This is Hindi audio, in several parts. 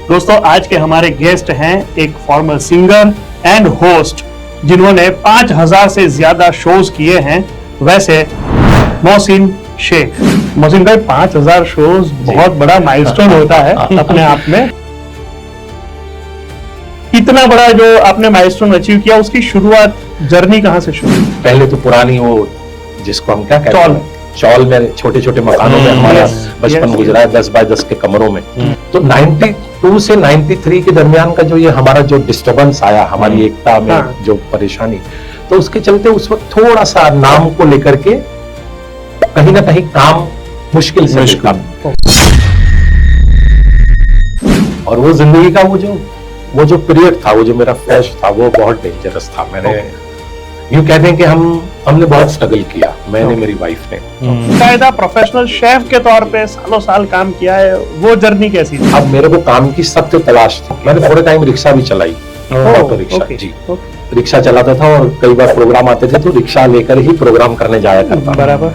दोस्तों आज के हमारे गेस्ट हैं एक फॉर्मर सिंगर एंड होस्ट जिन्होंने 5000 से ज्यादा शोज किए हैं। वैसे मोहसिन शेख। मोहसिन भाई 5000 शोज बहुत बड़ा माइलस्टोन होता है अपने आप में। इतना बड़ा जो आपने माइलस्टोन अचीव किया उसकी शुरुआत जर्नी कहाँ से शुरू हुई? पहले तो पुरानी वो जिसको हम क्या कहते हैं चौल में छोटे छोटे मकानों में हमारा बचपन गुजरा है 10 बाय 10 के कमरों में। तो 92 से 93 के दरमियान का जो ये हमारा जो डिस्टर्बेंस आया हमारी एकता में जो परेशानी, तो उसके चलते उस वक्त थोड़ा सा नाम को लेकर के कहीं ना कहीं काम मुश्किल से मिलता। और वो जिंदगी का वो जो पीरियड था, वो जो मेरा फ्लैश था, वो बहुत डेंजरस था। मैंने यूं कहते हैं कि हमने बहुत स्ट्रगल किया, मैंने मेरी वाइफ ने। कायदा प्रोफेशनल शेफ के तौर पे सालों साल काम किया है, वो जर्नी कैसी थी? अब मेरे को काम की सख्त तलाश थी। मैंने थोड़े टाइम रिक्शा भी चलाई, ऑटो रिक्शा। जी रिक्शा चलाता था और कई बार प्रोग्राम आते थे तो रिक्शा लेकर ही प्रोग्राम करने जाया करता। बराबर।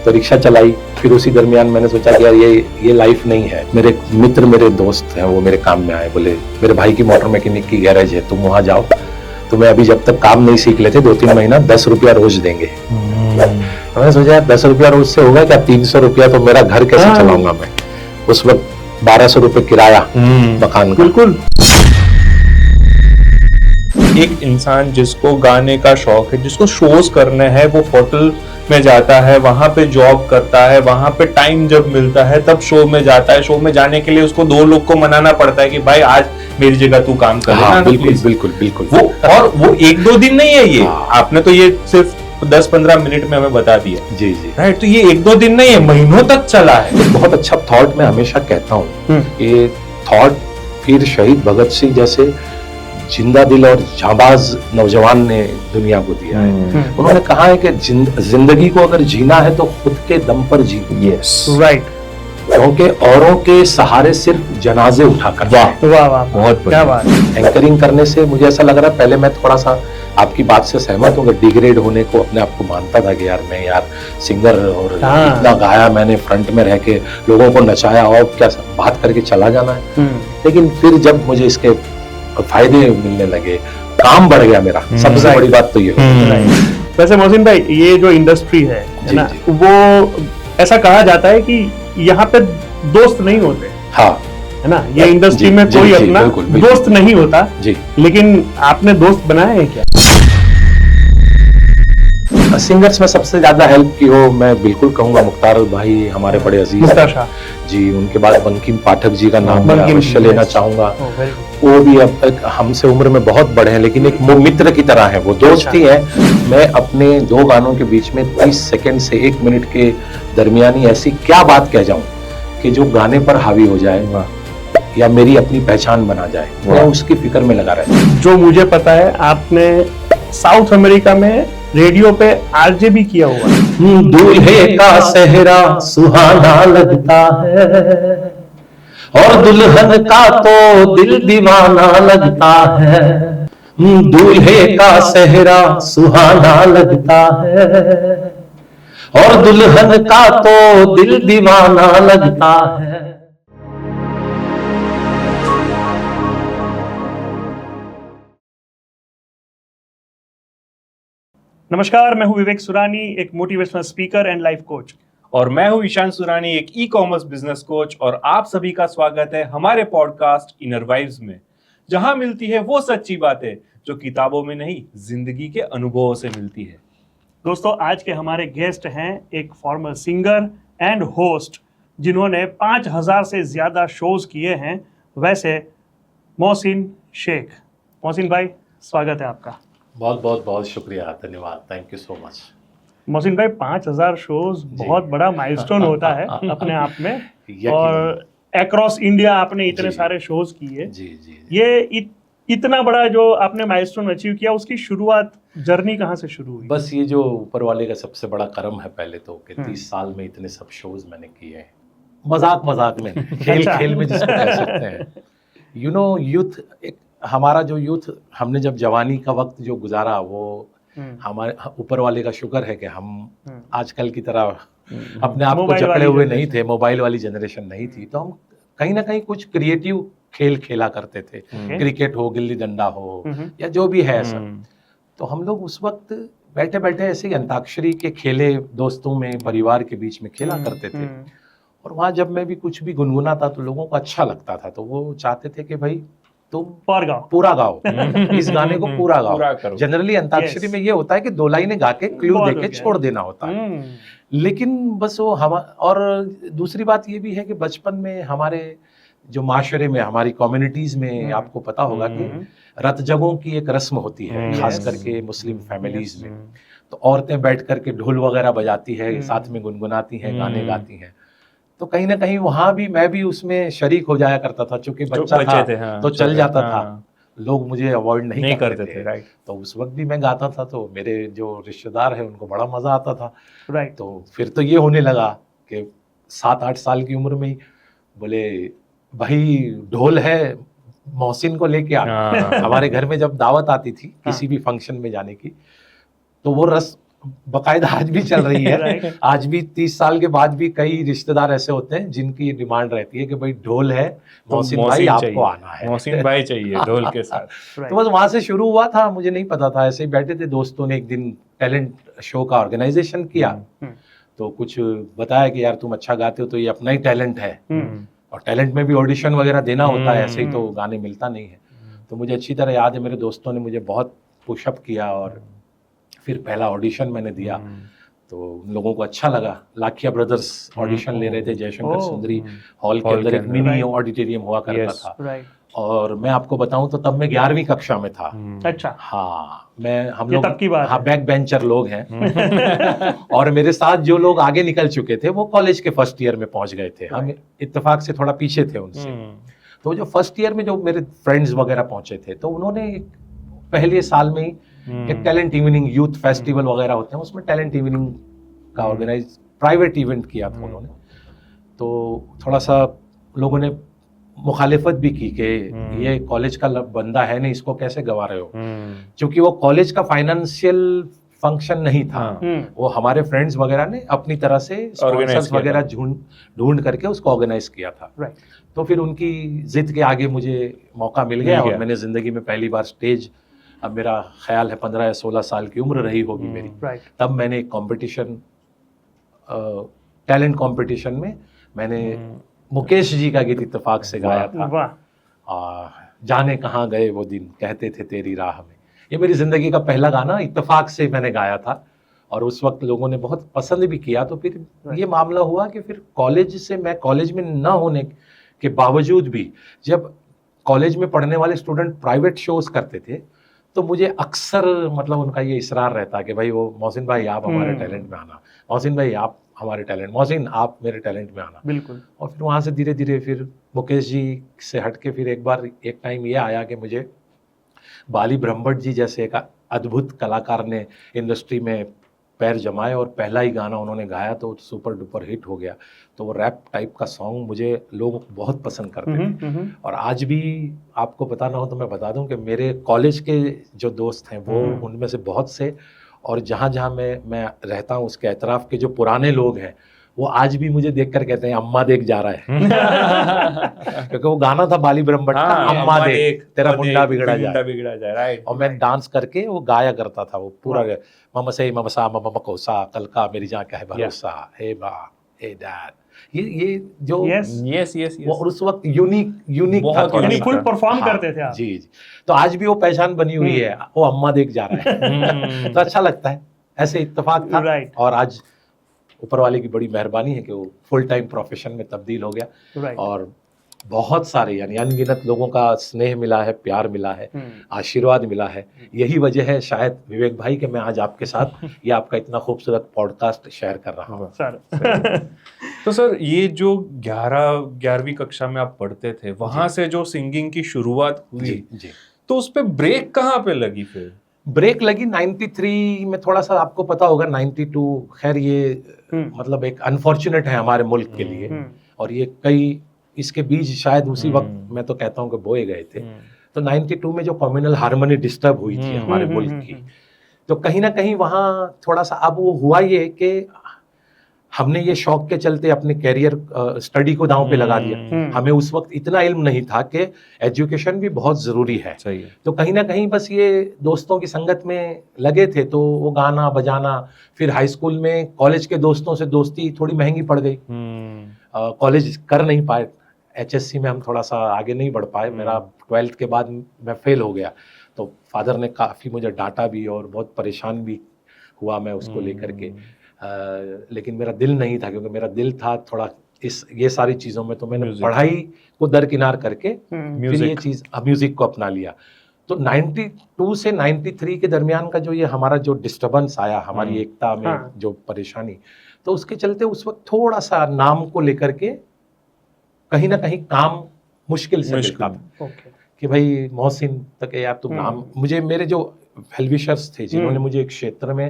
तो रिक्शा चलाई, फिर उसी दरमियान मैंने सोचा कि यार ये लाइफ नहीं है। मेरे मित्र, मेरे दोस्त हैं, वो मेरे काम में आए, बोले मेरे भाई की मोटर मैकेनिक की गैरेज है, तुम वहां जाओ, तुम्हें अभी जब तक काम नहीं सीख लेते 2-3 महीना 10 रुपया रोज देंगे। तो मैंने सोचा यार 10 रुपया रोज से होगा क्या? 300 रुपया तो मेरा घर कैसे चलाऊंगा मैं? उस वक्त 1200 रुपए किराया मकान का। बिल्कुल। एक इंसान जिसको गाने का शौक है, जिसको शोज करने हैं, वो होटल में जाता है, वहां पे जॉब करता है, वहां पे टाइम जब मिलता है तब शो में जाता है। शो में जाने के लिए उसको 2 लोग को मनाना पड़ता है कि भाई आज मेरी जगह तू काम कर। हाँ, बिल्कुल बिल्कुल बिल्कुल। वो 1-2 दिन नहीं है ये। आपने तो ये सिर्फ 10-15 मिनट में हमें बता दिया। जी जी राइट। तो ये 1-2 दिन नहीं है, महीनों तक चला है। तो बहुत अच्छा थॉट मैं हमेशा कहता हूँ, ये थॉट फिर शहीद भगत सिंह जैसे जिंदा दिल और जाबाज नौजवान ने दुनिया को दिया है। उन्होंने कहा है कि जिंदगी को अगर जीना है तो खुद के दम पर जीना। Yes right. क्योंकि औरों के सहारे सिर्फ जनाजे उठाकर। वाह वाह वाह, बहुत क्या बात। एंकरिंग करने से मुझे ऐसा लग रहा है, पहले मैं थोड़ा सा आपकी बात से सहमत हूँ, डिग्रेड होने को अपने आप को मानता था कि यार मैं यार सिंगर और इतना गाया मैंने, फ्रंट में रह के लोगों को नचाया और क्या बात करके चला जाना है। लेकिन फिर जब मुझे इसके फायदे मिलने लगे, काम बढ़ गया मेरा। सबसे बड़ी बात तो ये है। वैसे मोहसिन भाई, ये जो इंडस्ट्री है ना, वो ऐसा कहा जाता है कि यहाँ पे दोस्त नहीं होते। हाँ, है ना, ये इंडस्ट्री में कोई अपना दोस्त नहीं होता जी। लेकिन आपने दोस्त बनाए हैं क्या? सिंगर्स में सबसे ज्यादा हेल्प की हो, मैं बिल्कुल कहूंगा मुख्तार भाई हमारे बड़े अजीज जी। उनके बाद बंकिम पाठक जी का नाम मैं अवश्य लेना चाहूंगा। वो भी अब तक हमसे उम्र में बहुत बड़े हैं, लेकिन एक मित्र की तरह है, वो दोस्त ही है। मैं अपने 2 गानों के बीच में 30 सेकंड से 1 मिनट के दरमियानी ऐसी क्या बात कह जाऊं कि जो गाने पर हावी हो जाए या मेरी अपनी पहचान बना जाए, मैं उसकी फिक्र में लगा रहता हूं। जो मुझे पता है, आपने साउथ अमेरिका में रेडियो पे आरजे भी किया हुआ। दूल्हे का सेहरा सुहाना लगता है और दुल्हन का तो दिल दीवाना लगता है। दूल्हे का सेहरा सुहाना लगता है और दुल्हन का तो दिल दीवाना लगता है। नमस्कार, मैं हूं विवेक सुरानी, एक motivational speaker and life coach. और मैं हूं ईशान सुरानी, एक ई-कॉमर्स बिजनेस कोच। और आप सभी का स्वागत है हमारे पॉडकास्ट इनर वाइब्स में, जहां मिलती है वो सच्ची बातें जो किताबों में नहीं, जिंदगी के अनुभवों से मिलती है। दोस्तों आज के हमारे गेस्ट हैं एक फॉर्मर सिंगर एंड होस्ट जिन्होंने 5000 से ज्यादा शोज किए हैं। वैसे मोहसिन शेख। मोहसिन भाई, स्वागत है आपका। बहुत बहुत बहुत शुक्रिया, धन्यवाद, thank you so much. Mohsin भाई 5000 शोज बहुत बड़ा माइलस्टोन होता है अपने आप में। और अक्रॉस इंडिया आपने इतने सारे शोज किए। जी जी। ये इतना बड़ा जो आपने माइलस्टोन अचीव किया, उसकी शुरुआत जर्नी कहाँ से शुरू हुई? बस ये जो ऊपर वाले का सबसे बड़ा करम है पहले तो, कि 30 साल में इतने सब शोज मैंने किए हैं। मजाक में खेल में जिसको कह सकते हैं। यू नो, यूथ, हमारा जो यूथ, हमने जब जवानी का वक्त जो गुजारा, वो हमारे ऊपर वाले का शुक्र है कि हम आजकल की तरह अपने आप को जकड़े हुए नहीं थे, मोबाइल वाली जनरेशन नहीं थी, तो हम कहीं ना कहीं कुछ क्रिएटिव खेल खेला करते थे, क्रिकेट हो, गिल्ली डंडा हो या जो भी है ऐसा। तो हम लोग उस वक्त बैठे बैठे ऐसे ही अंताक्षरी के खेले दोस्तों में, परिवार के बीच में खेला करते थे। और वहां जब मैं भी कुछ भी गुनगुनाता तो लोगों को अच्छा लगता था, तो वो चाहते थे कि भाई तुम पूरा गाओ इस गाने को पूरा गाओ। जनरली अंताक्षरी में ये होता है कि 2 लाइनें गा के क्लू देके छोड़ देना होता है, लेकिन बस वो हम। और दूसरी बात ये भी है कि बचपन में हमारे जो माशरे में, हमारी कम्युनिटीज में आपको पता होगा कि रत जगों की एक रस्म होती है, खास करके मुस्लिम फैमिलीज में। तो औरतें बैठ करके ढोल वगैरह बजाती है, साथ में गुनगुनाती हैं, गाने गाती हैं। तो कहीं ना कहीं वहां भी मैं भी उसमें शरीक हो जाया करता था, चूंकि बच्चा था तो चल जाता था, लोग मुझे अवॉइड नहीं करते थे। राइट। तो उस वक्त भी मैं गाता था, तो मेरे जो रिश्तेदार हैं उनको बड़ा मजा आता था। राइट। तो फिर तो ये होने लगा कि 7-8 साल की उम्र में ही बोले भाई ढोल है, मोहसिन को लेके आ। हमारे घर में जब दावत आती थी किसी भी फंक्शन में जाने की, तो वो रस्म बकायदा आज भी चल रही है। आज भी 30 साल के बाद भी कई रिश्तेदार ऐसे होते हैं जिनकी डिमांड रहती है कि भाई ढोल है, मोहसिन भाई आपको आना है, मोहसिन भाई चाहिए ढोल के साथ। तो बस वहां से शुरू हुआ था, मुझे नहीं पता था, ऐसे ही बैठे थे दोस्तों ने एक दिन टैलेंट शो का ऑर्गेनाइजेशन किया। तो कुछ बताया कि यार तुम अच्छा गाते हो तो ये अपना ही टैलेंट है, और टैलेंट में भी ऑडिशन वगैरह देना होता है, ऐसे ही तो गाने मिलता नहीं है। तो मुझे अच्छी तरह याद है, मेरे दोस्तों ने मुझे बहुत पुशअप किया और फिर पहला ऑडिशन मैंने दिया। तो उन लोगों को अच्छा लगा। लाखिया ब्रदर्स ऑडिशन ले रहे थे जयशंकर सुंदरी हॉल के अंदर, एक मिनी ऑडिटोरियम हुआ करता था। और मैं आपको बताऊं तो तब मैं 11वीं कक्षा में था। अच्छा। हाँ, हम लोग हाँ बैक बेंचर लोग हैं और मेरे साथ जो लोग आगे निकल चुके थे वो कॉलेज के फर्स्ट ईयर में पहुंच गए थे। हम इत्तेफाक से थोड़ा पीछे थे उनसे। तो जो फर्स्ट ईयर में जो मेरे फ्रेंड्स वगैरह पहुंचे थे, तो उन्होंने पहले साल में ही एक टैलेंट इवनिंग, यूथ फेस्टिवल वगैरह होते हैं, उसमें टैलेंट इवनिंग का ऑर्गेनाइज प्राइवेट इवेंट किया था उन्होंने। तो थोड़ा सा लोगों ने मुखालिफत भी की कि ये कॉलेज का बंदा है नहीं, इसको कैसे गवा रहे हो। क्योंकि वो कॉलेज का फाइनेंशियल फंक्शन नहीं था, वो हमारे फ्रेंड्स वगैरह ने अपनी तरह से स्पॉन्सर्स वगैरह ढूंढ करके उसको ऑर्गेनाइज किया था। तो फिर उनकी जिद के आगे मुझे मौका मिल गया और मैंने जिंदगी में पहली बार स्टेज, अब मेरा ख्याल है 15 या 16 साल की उम्र रही होगी मेरी, तब मैंने एक कॉम्पिटिशन, टैलेंट कॉम्पिटिशन में मैंने मुकेश जी का गीत इत्तेफाक से गाया था, जाने कहाँ गए वो दिन कहते थे तेरी राह में। ये मेरी जिंदगी का पहला गाना इत्तेफाक से मैंने गाया था और उस वक्त लोगों ने बहुत पसंद भी किया। तो फिर ये मामला हुआ कि फिर कॉलेज से, मैं कॉलेज में न होने के बावजूद भी जब कॉलेज में पढ़ने वाले स्टूडेंट प्राइवेट शोज करते थे, तो मुझे अक्सर मतलब उनका ये इसरार रहता कि भाई वो मोहसिन भाई आप हमारे टैलेंट में आना, मोहसिन भाई आप हमारे टैलेंट, मोहसिन आप मेरे टैलेंट में आना। बिल्कुल। और फिर वहाँ से धीरे धीरे फिर मुकेश जी से हट के फिर एक टाइम ये आया कि मुझे बाली ब्रह्मभट्ट जी जैसे एक अद्भुत कलाकार ने इंडस्ट्री में पैर जमाए और पहला ही गाना उन्होंने गाया तो सुपर डुपर हिट हो गया। तो वो रैप टाइप का सॉन्ग मुझे लोग बहुत पसंद करते थे। और आज भी आपको पता ना हो तो मैं बता दूं कि मेरे कॉलेज के जो दोस्त हैं वो उनमें से बहुत से, और जहाँ जहाँ मैं रहता हूँ उसके एतराफ़ के जो पुराने लोग हैं वो आज भी मुझे देखकर कहते हैं अम्मा देख जा रहा है क्योंकि वो गाना था बाली ब्रह्मभट्ट का, अम्मा देख तेरा मुंडा बिगड़ा जाए। राइट। और मैं डांस करके वो गाया करता था वो पूरा, मम से ममसा मम कोसा कल का मेरी जान का है भरोसा, हे बा हे डैड, ये जो यस वो उस वक्त यूनिक था, फुल परफॉर्म करते थे आप। जी। तो आज भी वो पहचान बनी हुई है, वो अम्मा देख जा रहा है तो अच्छा लगता है। ऐसे इत्तेफाक था और आज ऊपर वाले की बड़ी मेहरबानी है कि वो फुल टाइम प्रोफेशन में तब्दील हो गया। और बहुत सारे यानी अनगिनत लोगों का स्नेह मिला है, प्यार मिला है, आशीर्वाद मिला है। यही वजह है शायद विवेक भाई कि मैं आज आपके साथ ये आपका इतना खूबसूरत पॉडकास्ट शेयर कर रहा हूँ। तो सर ये जो 11वीं कक्षा में आप पढ़ते थे, वहां से जो सिंगिंग की शुरुआत हुई जी, तो उस पे ब्रेक कहाँ पे लगी? फिर ब्रेक लगी 93 में, थोड़ा सा आपको पता होगा 92, खैर ये मतलब एक अनफॉर्चुनेट है हमारे मुल्क के लिए, और ये कई इसके बीज शायद उसी वक्त मैं तो कहता हूँ कि बोए गए थे। तो 92 में जो कम्युनल हार्मनी डिस्टर्ब हुई थी हमारे मुल्क की, तो कहीं ना कहीं वहाँ थोड़ा सा अब वो हुआ ये कि हमने ये शौक के चलते अपने कैरियर स्टडी को दांव पे लगा दिया। हमें उस वक्त इतना इल्म नहीं था कि एजुकेशन भी बहुत जरूरी है। सही है। तो कहीं ना कहीं बस ये दोस्तों की संगत में लगे थे, तो वो गाना बजाना, फिर हाई स्कूल में कॉलेज के दोस्तों से दोस्ती थोड़ी महंगी पड़ गई, कॉलेज कर नहीं पाए, HSC में हम थोड़ा सा आगे नहीं बढ़ पाए, मेरा 12th के बाद मैं फेल हो गया। तो फादर ने काफ़ी मुझे डांटा भी और बहुत परेशान भी हुआ मैं उसको लेकर के, लेकिन मेरा दिल नहीं था, क्योंकि मेरा दिल था थोड़ा ये सारी चीज़ों में। तो मैंने पढ़ाई को दरकिनार करके फिर ये चीज़ म्यूज़िक को अपना लिया। तो 92 से 93 के दरमियान का जो ये हमारा जो डिस्टर्बेंस आया, हमारी एकता में जो परेशानी, तो उसके चलते उस वक्त थोड़ा सा नाम को लेकर के कहीं ना कहीं काम मुश्किल से मिलता था कि भाई मोहसिन तक यार तुम नाम, मुझे मेरे जो वेलविशर्स थे जिन्होंने मुझे एक क्षेत्र में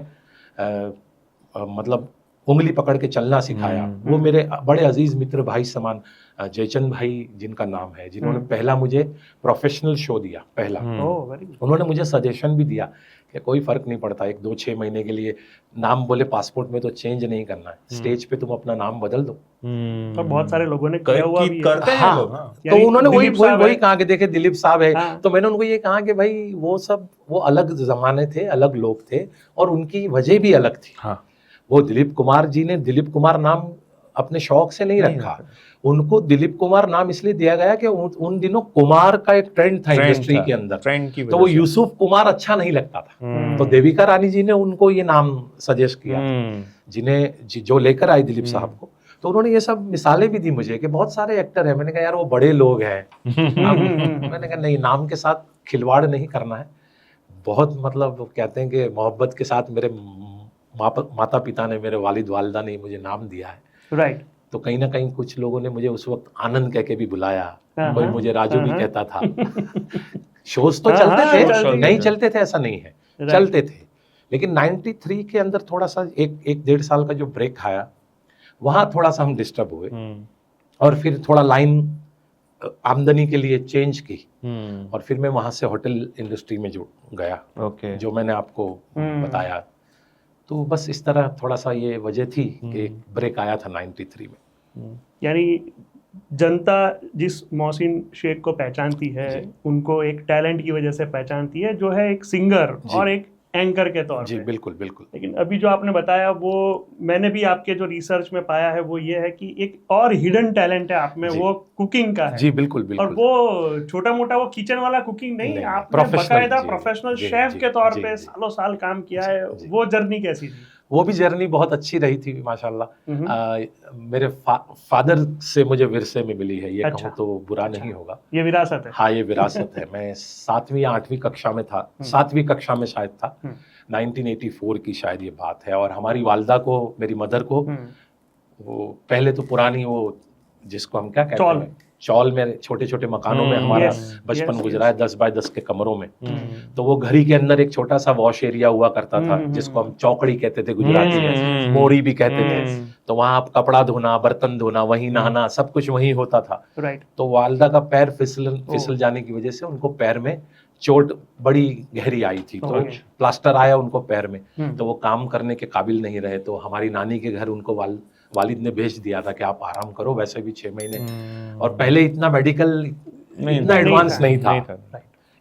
मतलब उंगली पकड़ के चलना सिखाया, वो मेरे बड़े अजीज मित्र भाई समान जयचंद भाई जिनका नाम है, जिन्होंने पहला मुझे प्रोफेशनल शो दिया, पहला उन्होंने मुझे सजेशन भी दिया कि कोई फर्क नहीं पड़ता, 1-2-6 महीने के लिए नाम बोले पासपोर्ट में तो चेंज नहीं करना है, स्टेज पे तुम अपना नाम बदल दो। तो बहुत सारे लोगों ने किया हुआ भी करते हैं हाँ, लोग, हाँ। तो उन्होंने वही कहा कि देखे दिलीप साहब है, हाँ। तो मैंने उनको ये कहा कि भाई वो अलग जमाने थे, अलग लोग थे और उनकी वजह भी अलग थी। हाँ। वो दिलीप कुमार जी ने दिलीप कुमार नाम अपने शौक से नहीं रखा, उनको दिलीप कुमार नाम इसलिए दिया गया कि उन दिनों कुमार का एक ट्रेंड था इंडस्ट्री के अंदर, तो वो यूसुफ कुमार अच्छा नहीं लगता था, तो देविका रानी जी ने उनको ये नाम सजेस्ट किया, जिन्हें जो लेकर आई दिलीप साहब को। तो उन्होंने ये सब मिसालें भी दी मुझे कि बहुत सारे एक्टर हैं। मैंने कहा यार वो बड़े लोग हैं, मैंने कहा नहीं, नाम के साथ खिलवाड़ नहीं करना है। बहुत मतलब कहते हैं कि मोहब्बत के साथ मेरे माता पिता ने, मेरे वालिद वालिदा ने मुझे नाम दिया है, राइट। तो कहीं ना कहीं कुछ लोगों ने मुझे उस वक्त आनंद कह के भी बुलाया, कोई मुझे राजू भी कहता था। शोज तो चलते थे, नहीं चलते थे ऐसा नहीं है, चलते थे, लेकिन 93 के अंदर थोड़ा सा 1-1.5 साल का जो ब्रेक आया, वहां थोड़ा सा हम डिस्टर्ब हुए और फिर थोड़ा लाइन आमदनी के लिए चेंज की और फिर मैं वहां से होटल इंडस्ट्री में जुड़ गया, जो मैंने आपको बताया। तो बस इस तरह थोड़ा सा ये वजह थी कि ब्रेक आया था 93 में। यानी जनता जिस मोहसिन शेख को पहचानती है, उनको एक टैलेंट की वजह से पहचानती है, जो है एक सिंगर और एक एंकर के तौर जी, पे। बिल्कुल बिल्कुल। लेकिन अभी जो आपने बताया वो मैंने भी आपके जो रिसर्च में पाया है वो ये है कि एक और हिडन टैलेंट है आप में, वो कुकिंग का है। जी बिल्कुल बिल्कुल। और वो छोटा मोटा वो किचन वाला कुकिंग नहीं, आपने बकायदा प्रोफेशनल शेफ के तौर पे सालों साल काम किया है। वो जर्नी कैसी थी? वो भी जर्नी बहुत अच्छी रही थी माशाल्लाह। मेरे फादर से मुझे विरसे में मिली है, ये कहूँ तो बुरा नहीं होगा। ये विरासत है? हाँ, ये विरासत है। मैं 7वीं या 8वीं कक्षा में था, 7वीं कक्षा में शायद था, 1984 की शायद ये बात है। और हमारी वालदा को, मेरी मदर को, वो पहले तो पुरानी वो जिसको हम क्या कहते हैं, चौल में छोटे छोटे मकानों में हमारा बचपन गुजरा है, 10 बाय 10 के कमरों में। तो वो घरी के अंदर एक छोटा सा वॉश एरिया हुआ करता था, जिसको हम चौकड़ी कहते थे गुजराती में, मोरी भी कहते थे। तो वहाँ आप कपड़ा धोना, बर्तन धोना, वहीं नहाना, सब कुछ वहीं होता था। तो वालदा का पैर फिसल जाने की वजह से उनको पैर में चोट बड़ी गहरी आई थी, तो प्लास्टर आया उनको पैर में, तो वो काम करने के काबिल नहीं रहे। तो हमारी नानी के घर उनको वालिद ने भेज दिया था कि आप आराम करो, वैसे भी 6 महीने। और पहले इतना मेडिकल इतना एडवांस नहीं था,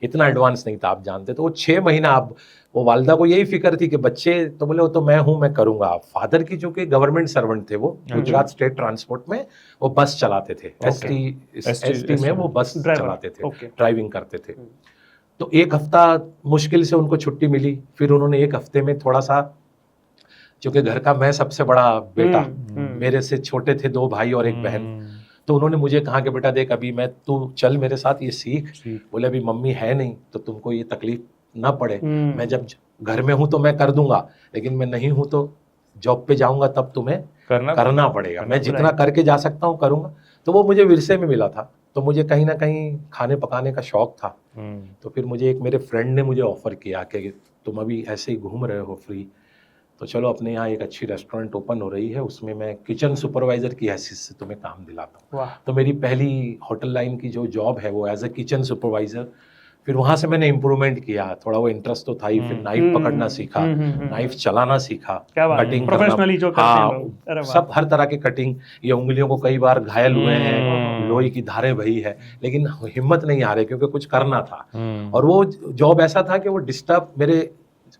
इतना एडवांस नहीं था, आप जानते। तो वो 6 महीना आप, वो वालदा को यही फिक्र थी कि बच्चे तो बोले वो तो मैं हूँ, मैं करूंगा। फादर की चूंकि गवर्नमेंट सर्वेंट थे, वो गुजरात स्टेट ट्रांसपोर्ट में वो बस चलाते थे, एसटी में वो बस चलाते थे, ड्राइविंग करते थे। तो 1 हफ्ता मुश्किल से उनको छुट्टी मिली। फिर उन्होंने 1 हफ्ते में थोड़ा सा, क्योंकि घर का मैं सबसे बड़ा बेटा, मेरे से छोटे थे 2 भाई और 1 बहन, तो उन्होंने मुझे कहा कि बेटा देख, अभी तू चल मेरे साथ, ये सीख। बोले अभी मम्मी है नहीं तो तुमको ये तकलीफ ना पड़े, मैं जब घर में हूँ तो मैं कर दूंगा, लेकिन मैं नहीं हूँ तो जॉब पे जाऊंगा तब तुम्हें करना पड़ेगा। मैं जितना करके जा सकता हूँ करूंगा। तो वो मुझे विरसे में मिला था, तो मुझे कहीं ना कहीं खाने पकाने का शौक था। तो फिर मुझे एक मेरे फ्रेंड ने मुझे ऑफर किया कि तुम अभी ऐसे ही घूम रहे हो फ्री, तो चलो अपने यहाँ एक अच्छी रेस्टोरेंट ओपन हो रही है, उसमें मैं किचन सुपरवाइजर की हैसियत से तुम्हें काम दिलाता हूँ। तो मेरी पहली होटल लाइन की जो जॉब है वो एज ए किचन सुपरवाइजर फिर वहां से मैंने इम्प्रूवमेंट किया, थोड़ा वो इंटरेस्ट तो था ही, फिर नाइफ पकड़ना सीखा, नाइफ चलाना सीखा, कटिंग प्रोफेशनली जो करते हैं लोग। अरे वाह। सब हर तरह की कटिंग, ये उंगलियों को कई बार घायल हुए हैं, लोहे की धारें बही है, लेकिन हिम्मत नहीं आ रही क्योंकि कुछ करना था। और वो जॉब ऐसा था कि वो डिस्टर्ब मेरे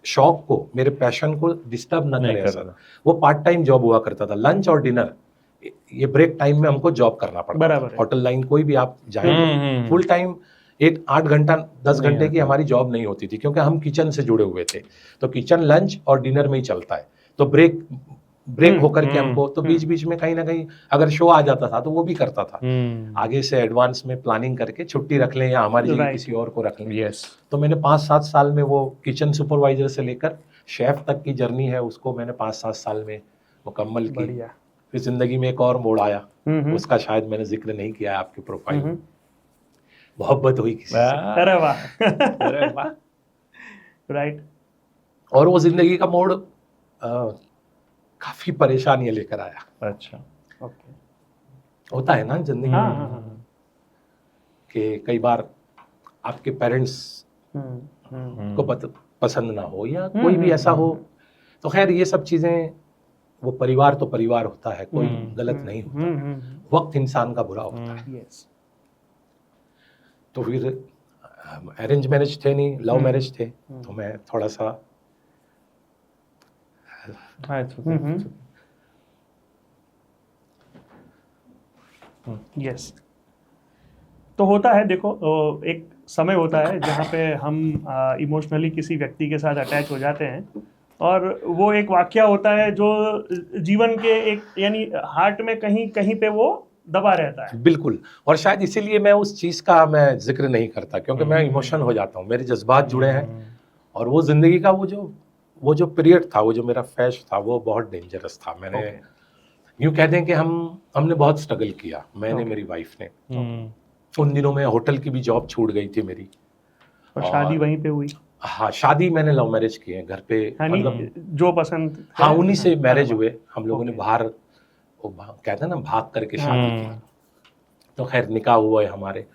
शौक को, मेरे पैशन को डिस्टर्ब ना करे ऐसा। वो पार्ट टाइम जॉब हुआ करता था, लंच और डिनर ये ब्रेक टाइम में हमको जॉब करना पड़ता था। होटल लाइन कोई भी आप जाएंगे, फुल टाइम 8 घंटा 10 घंटे की हमारी जॉब नहीं होती थी, क्योंकि हम किचन से जुड़े हुए थे। तो किचन लंच और डिनर में ही चलता है। तो ब्रेक होकर के हमको, तो बीच बीच में कहीं ना कहीं अगर शो आ जाता था तो वो भी करता था, आगे से एडवांस में प्लानिंग करके छुट्टी रख लें या हमारी जगह किसी और को रख लें। तो मैंने 5-7 साल में वो किचन सुपरवाइजर से लेकर शेफ तक की जर्नी है, उसको मैंने 5-7 साल में मुकम्मल की। फिर जिंदगी में एक और मोड़ आया, उसका शायद मैंने जिक्र नहीं किया आपके प्रोफाइल में। मोहब्बत हुई किसी से। अरे वाह। अरे वाह। राइट। और वो जिंदगी का मोड़ काफी परेशानियां लेकर आया। अच्छा, ओके। होता है ना जिंदगी में कि कई बार आपके पेरेंट्स को पसंद ना हो या कोई भी ऐसा हो, तो खैर ये सब चीजें, वो परिवार तो परिवार होता है, कोई गलत नहीं होता, वक्त इंसान का बुरा होता है। तो फिर अरेंज मैरिज थे नहीं, लव मैरिज थे, तो मैं थोड़ा सा यस। तो होता है, देखो एक समय होता है जहाँ पे हम इमोशनली किसी व्यक्ति के साथ अटैच हो जाते हैं, और वो एक वाकया होता है जो जीवन के एक, यानी हार्ट में कहीं कहीं पे वो दबा रहता है। बिल्कुल। और शायद इसीलिए मैं उस चीज का मैं जिक्र नहीं करता, क्योंकि मैं इमोशन हो जाता हूँ, मेरे जज्बात जुड़े हैं। और वो जिंदगी का वो जो पीरियड था, वो जो मेरा फेज था, वो बहुत डेंजरस था। मैंने यूं कह दें कि हमने बहुत स्ट्रगल किया, मैंने, मेरी वाइफ ने। उन दिनों में होटल की भी जॉब छूट गई थी मेरी, और शादी वहीं पे हुई। हाँ, शादी मैंने लव मैरिज की है घर पे, मतलब जो पसंद, हाँ, उन्हीं से मैरिज हुए। हम लोगों ने बाहर, कहते हैं ना, भाग करके शादी की। तो खैर निकाह हुआ है हमारे।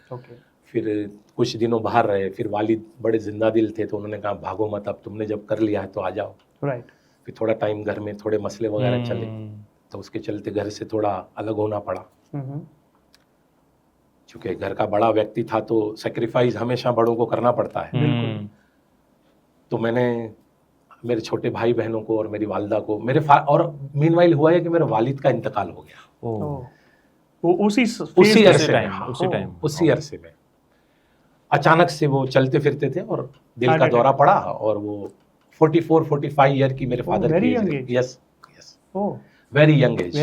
फिर कुछ दिनों बाहर रहे, फिर वालिद बड़े जिंदा दिल थे, तो उन्होंने कहा भागो मत, अब तुमने जब कर लिया है तो आ जाओ। फिर थोड़ा टाइम घर में थोड़े मसले वगैरह चले, तो उसके चलते घर से थोड़ा अलग होना पड़ा। चूंकि घर का बड़ा व्यक्ति था, तो सेक्रीफाइस हमेशा बड़ों को करना पड़ता है। तो मैंने मेरे छोटे भाई बहनों को और मेरी वालिदा को, और मीनवाइल हुआ है कि मेरे वालिद का इंतकाल हो गया। उसी अरसे में अचानक से वो चलते फिरते थे और दिल का दौरा पड़ा, और वो 44-45 ईयर की मेरे फादर की age. Yes, very young age.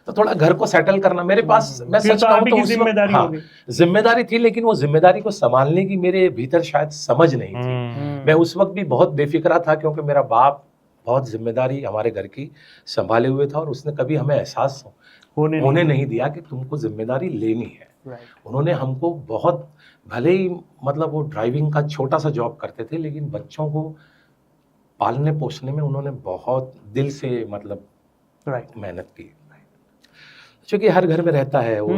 तो थोड़ा घर को सेटल करना मेरे पास, मैं सच कहूं तो जिम्मेदारी थी, लेकिन वो जिम्मेदारी को संभालने की मेरे भीतर शायद समझ नहीं थी। मैं उस वक्त भी बहुत बेफिक्रा था, क्योंकि मेरा बाप बहुत जिम्मेदारी हमारे घर की संभाले हुए था, और उसने कभी हमें एहसास होने नहीं दिया कि तुमको जिम्मेदारी लेनी है। उन्होंने हमको बहुत, भले ही मतलब वो ड्राइविंग का छोटा सा जॉब करते थे, लेकिन बच्चों को पालने पोसने में उन्होंने बहुत दिल से मतलब मेहनत की। क्योंकि हर घर में रहता है वो,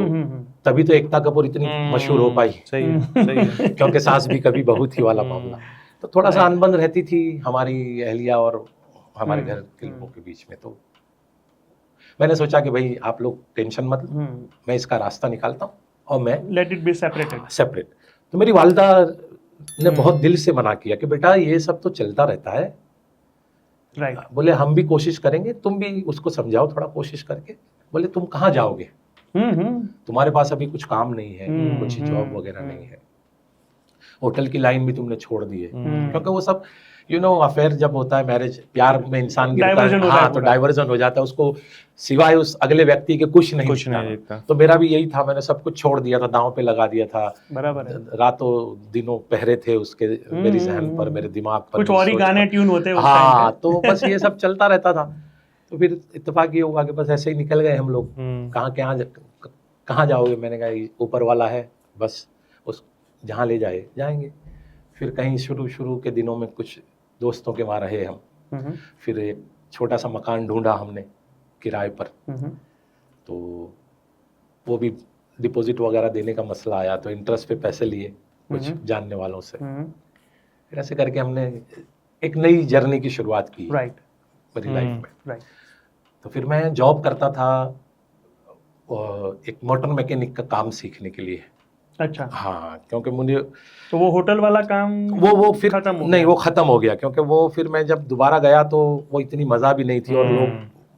तभी तो एकता कपूर इतनी मशहूर हो पाई। सही। क्योंकि सास भी कभी बहू थी वाला मामला। तो थोड़ा सा अनबन रहती थी हमारी अहलिया और हमारे घर के लोगों के बीच में। तो मैंने सोचा कि भाई आप लोग टेंशन मत लो, मैं इसका रास्ता निकालता हूँ, और मैं लेट इट बी सेपरेट। तो मेरी वालिदा ने बहुत दिल से मना किया कि बेटा ये सब तो चलता रहता है। बोले हम भी कोशिश करेंगे, तुम भी उसको समझाओ थोड़ा कोशिश करके। बोले तुम कहाँ जाओगे, तुम्हारे पास अभी कुछ काम नहीं है, कुछ जॉब वगैरह नहीं है, होटल की लाइन भी तुमने छोड़ दी है। क्योंकि वो सब अफेयर जब होता है, मैरिज, प्यार में इंसान गिरता है, हाँ, तो डाइवर्जन हो जाता है, उसको सिवाय उस अगले व्यक्ति के कुछ नहीं दिखता। तो मेरा भी यही था, मैंने सब कुछ छोड़ दिया था, दांव पे लगा दिया था। बराबर है। रातों दिनों पहरे थे उसके, मेरी जहन पर, मेरे दिमाग पर, कुछ और ही गाने ट्यून होते हैं। हाँ, तो बस ये सब चलता रहता था। तो फिर इत्तेफाक ये हुआ कि बस ऐसे ही निकल गए हम लोग। कहाँ जाओगे, मैंने कहा ऊपर वाला है, बस उस जहाँ ले जाए जाएंगे। फिर कहीं शुरू के दिनों में कुछ दोस्तों के वहाँ रहे हम। फिर एक छोटा सा मकान ढूंढा हमने किराए पर। तो वो भी डिपॉजिट वगैरह देने का मसला आया, तो इंटरेस्ट पे पैसे लिए। कुछ जानने वालों से। फिर ऐसे करके हमने एक नई जर्नी की शुरुआत की मेरी लाइफ में। तो फिर मैं जॉब करता था एक मोटर मैकेनिक का काम सीखने के लिए। अच्छा। हाँ, क्योंकि मुझे तो वो होटल वाला काम वो फिर खत्म हो नहीं गया? वो खत्म हो गया, क्योंकि वो फिर मैं जब दोबारा गया तो वो इतनी मजा भी नहीं थी, और लोग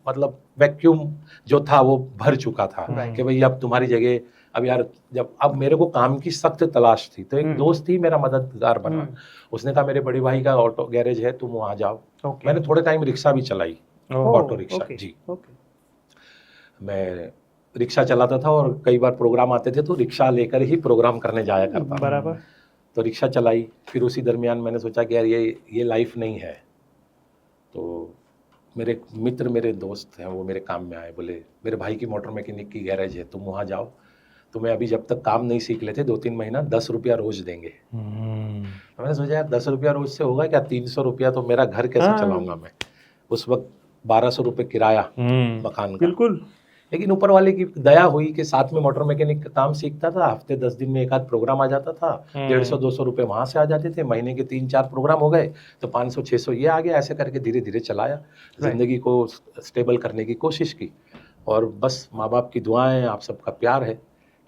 मतलब वैक्यूम जो था वो भर चुका था कि भाई अब तुम्हारी जगह, अब यार जब अब मेरे को काम की सख्त तलाश थी, तो एक दोस्त ही मेरा मददगार बना। उसने कहा मेरे बड़े भाई का ऑटो गैरेज है, तुम वहां जाओ। मैंने थोड़े टाइम रिक्शा भी चलाई, ऑटो रिक्शा। जी, मैं रिक्शा चलाता था और कई बार प्रोग्राम आते थे तो रिक्शा लेकर ही प्रोग्राम करने जाया करता। बराबर। तो रिक्शा चलाई, फिर उसी दरमियान मैंने सोचा कि यार ये लाइफ नहीं है। तो मेरे मित्र, मेरे दोस्त हैं, वो मेरे काम में आए, बोले मेरे भाई की मोटर मैकेनिक की गैरेज है, तुम वहाँ जाओ, तुम्हें अभी जब तक काम नहीं सीख लेते 2-3 महीना 10 रुपया रोज देंगे। तो मैंने सोचा यार 10 रुपया रोज से होगा क्या, 300 रुपया तो मेरा घर कैसे चलाऊंगा मैं। उस वक्त 1200 रुपये किराया मकान का। बिल्कुल। लेकिन ऊपर वाले की दया हुई कि साथ में मोटर मैकेनिक का काम सीखता था, हफ्ते 10 दिन में एक आध प्रोग्राम आ जाता था, 150-200 रुपये वहां से आ जाते थे, महीने के 3-4 प्रोग्राम हो गए तो 500-600 ये आ गया। ऐसे करके धीरे धीरे चलाया, जिंदगी को स्टेबल करने की कोशिश की। और बस माँ बाप की दुआएं, आप सबका प्यार है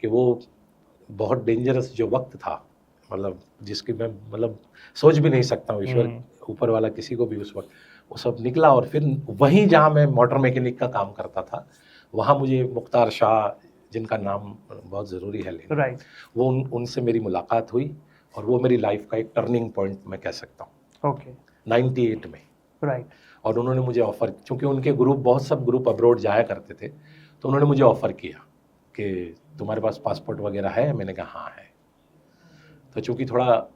कि वो बहुत डेंजरस जो वक्त था, मतलब जिसकी मैं मतलब सोच भी नहीं सकता हूँ, ईश्वर ऊपर वाला किसी को भी उस वक्त, वो सब निकला। और फिर वहीं जहाँ मैं मोटर मैकेनिक का काम करता था, वहाँ मुझे मुख्तार शाह, जिनका नाम बहुत ज़रूरी है लेना, वो उनसे मेरी मुलाकात हुई, और वो मेरी लाइफ का एक टर्निंग पॉइंट मैं कह सकता हूँ। 98 में। और उन्होंने मुझे ऑफ़र, चूँकि उनके ग्रुप बहुत सब ग्रुप अब्रॉड जाया करते थे, तो उन्होंने मुझे ऑफ़र किया कि तुम्हारे पास पासपोर्ट वगैरह है? मैंने कहा हाँ है। तो चूँकि थोड़ा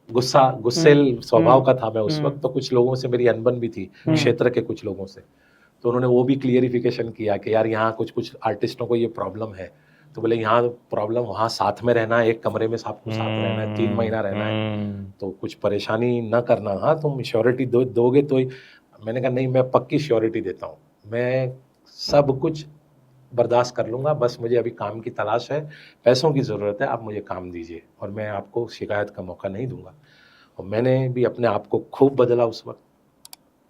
गुस्सेल स्वभाव का था मैं उस वक्त, तो कुछ लोगों से मेरी अनबन भी थी, क्षेत्र के कुछ लोगों से। तो उन्होंने वो भी क्लियरिफिकेशन किया कि यार यहाँ कुछ आर्टिस्टों को ये प्रॉब्लम है। तो बोले यहाँ प्रॉब्लम, वहाँ साथ में रहना है, एक कमरे में सबको साथ रहना है, 3 महीना रहना है, तो कुछ परेशानी न करना। हाँ, तुम श्योरिटी दोगे तो ही। मैंने कहा नहीं, मैं पक्की श्योरिटी देता हूँ, मैं सब कुछ बर्दाश्त कर लूँगा, बस मुझे अभी काम की तलाश है, पैसों की ज़रूरत है, आप मुझे काम दीजिए और मैं आपको शिकायत का मौका नहीं दूंगा। और मैंने भी अपने आप को खूब बदला उस वक्त।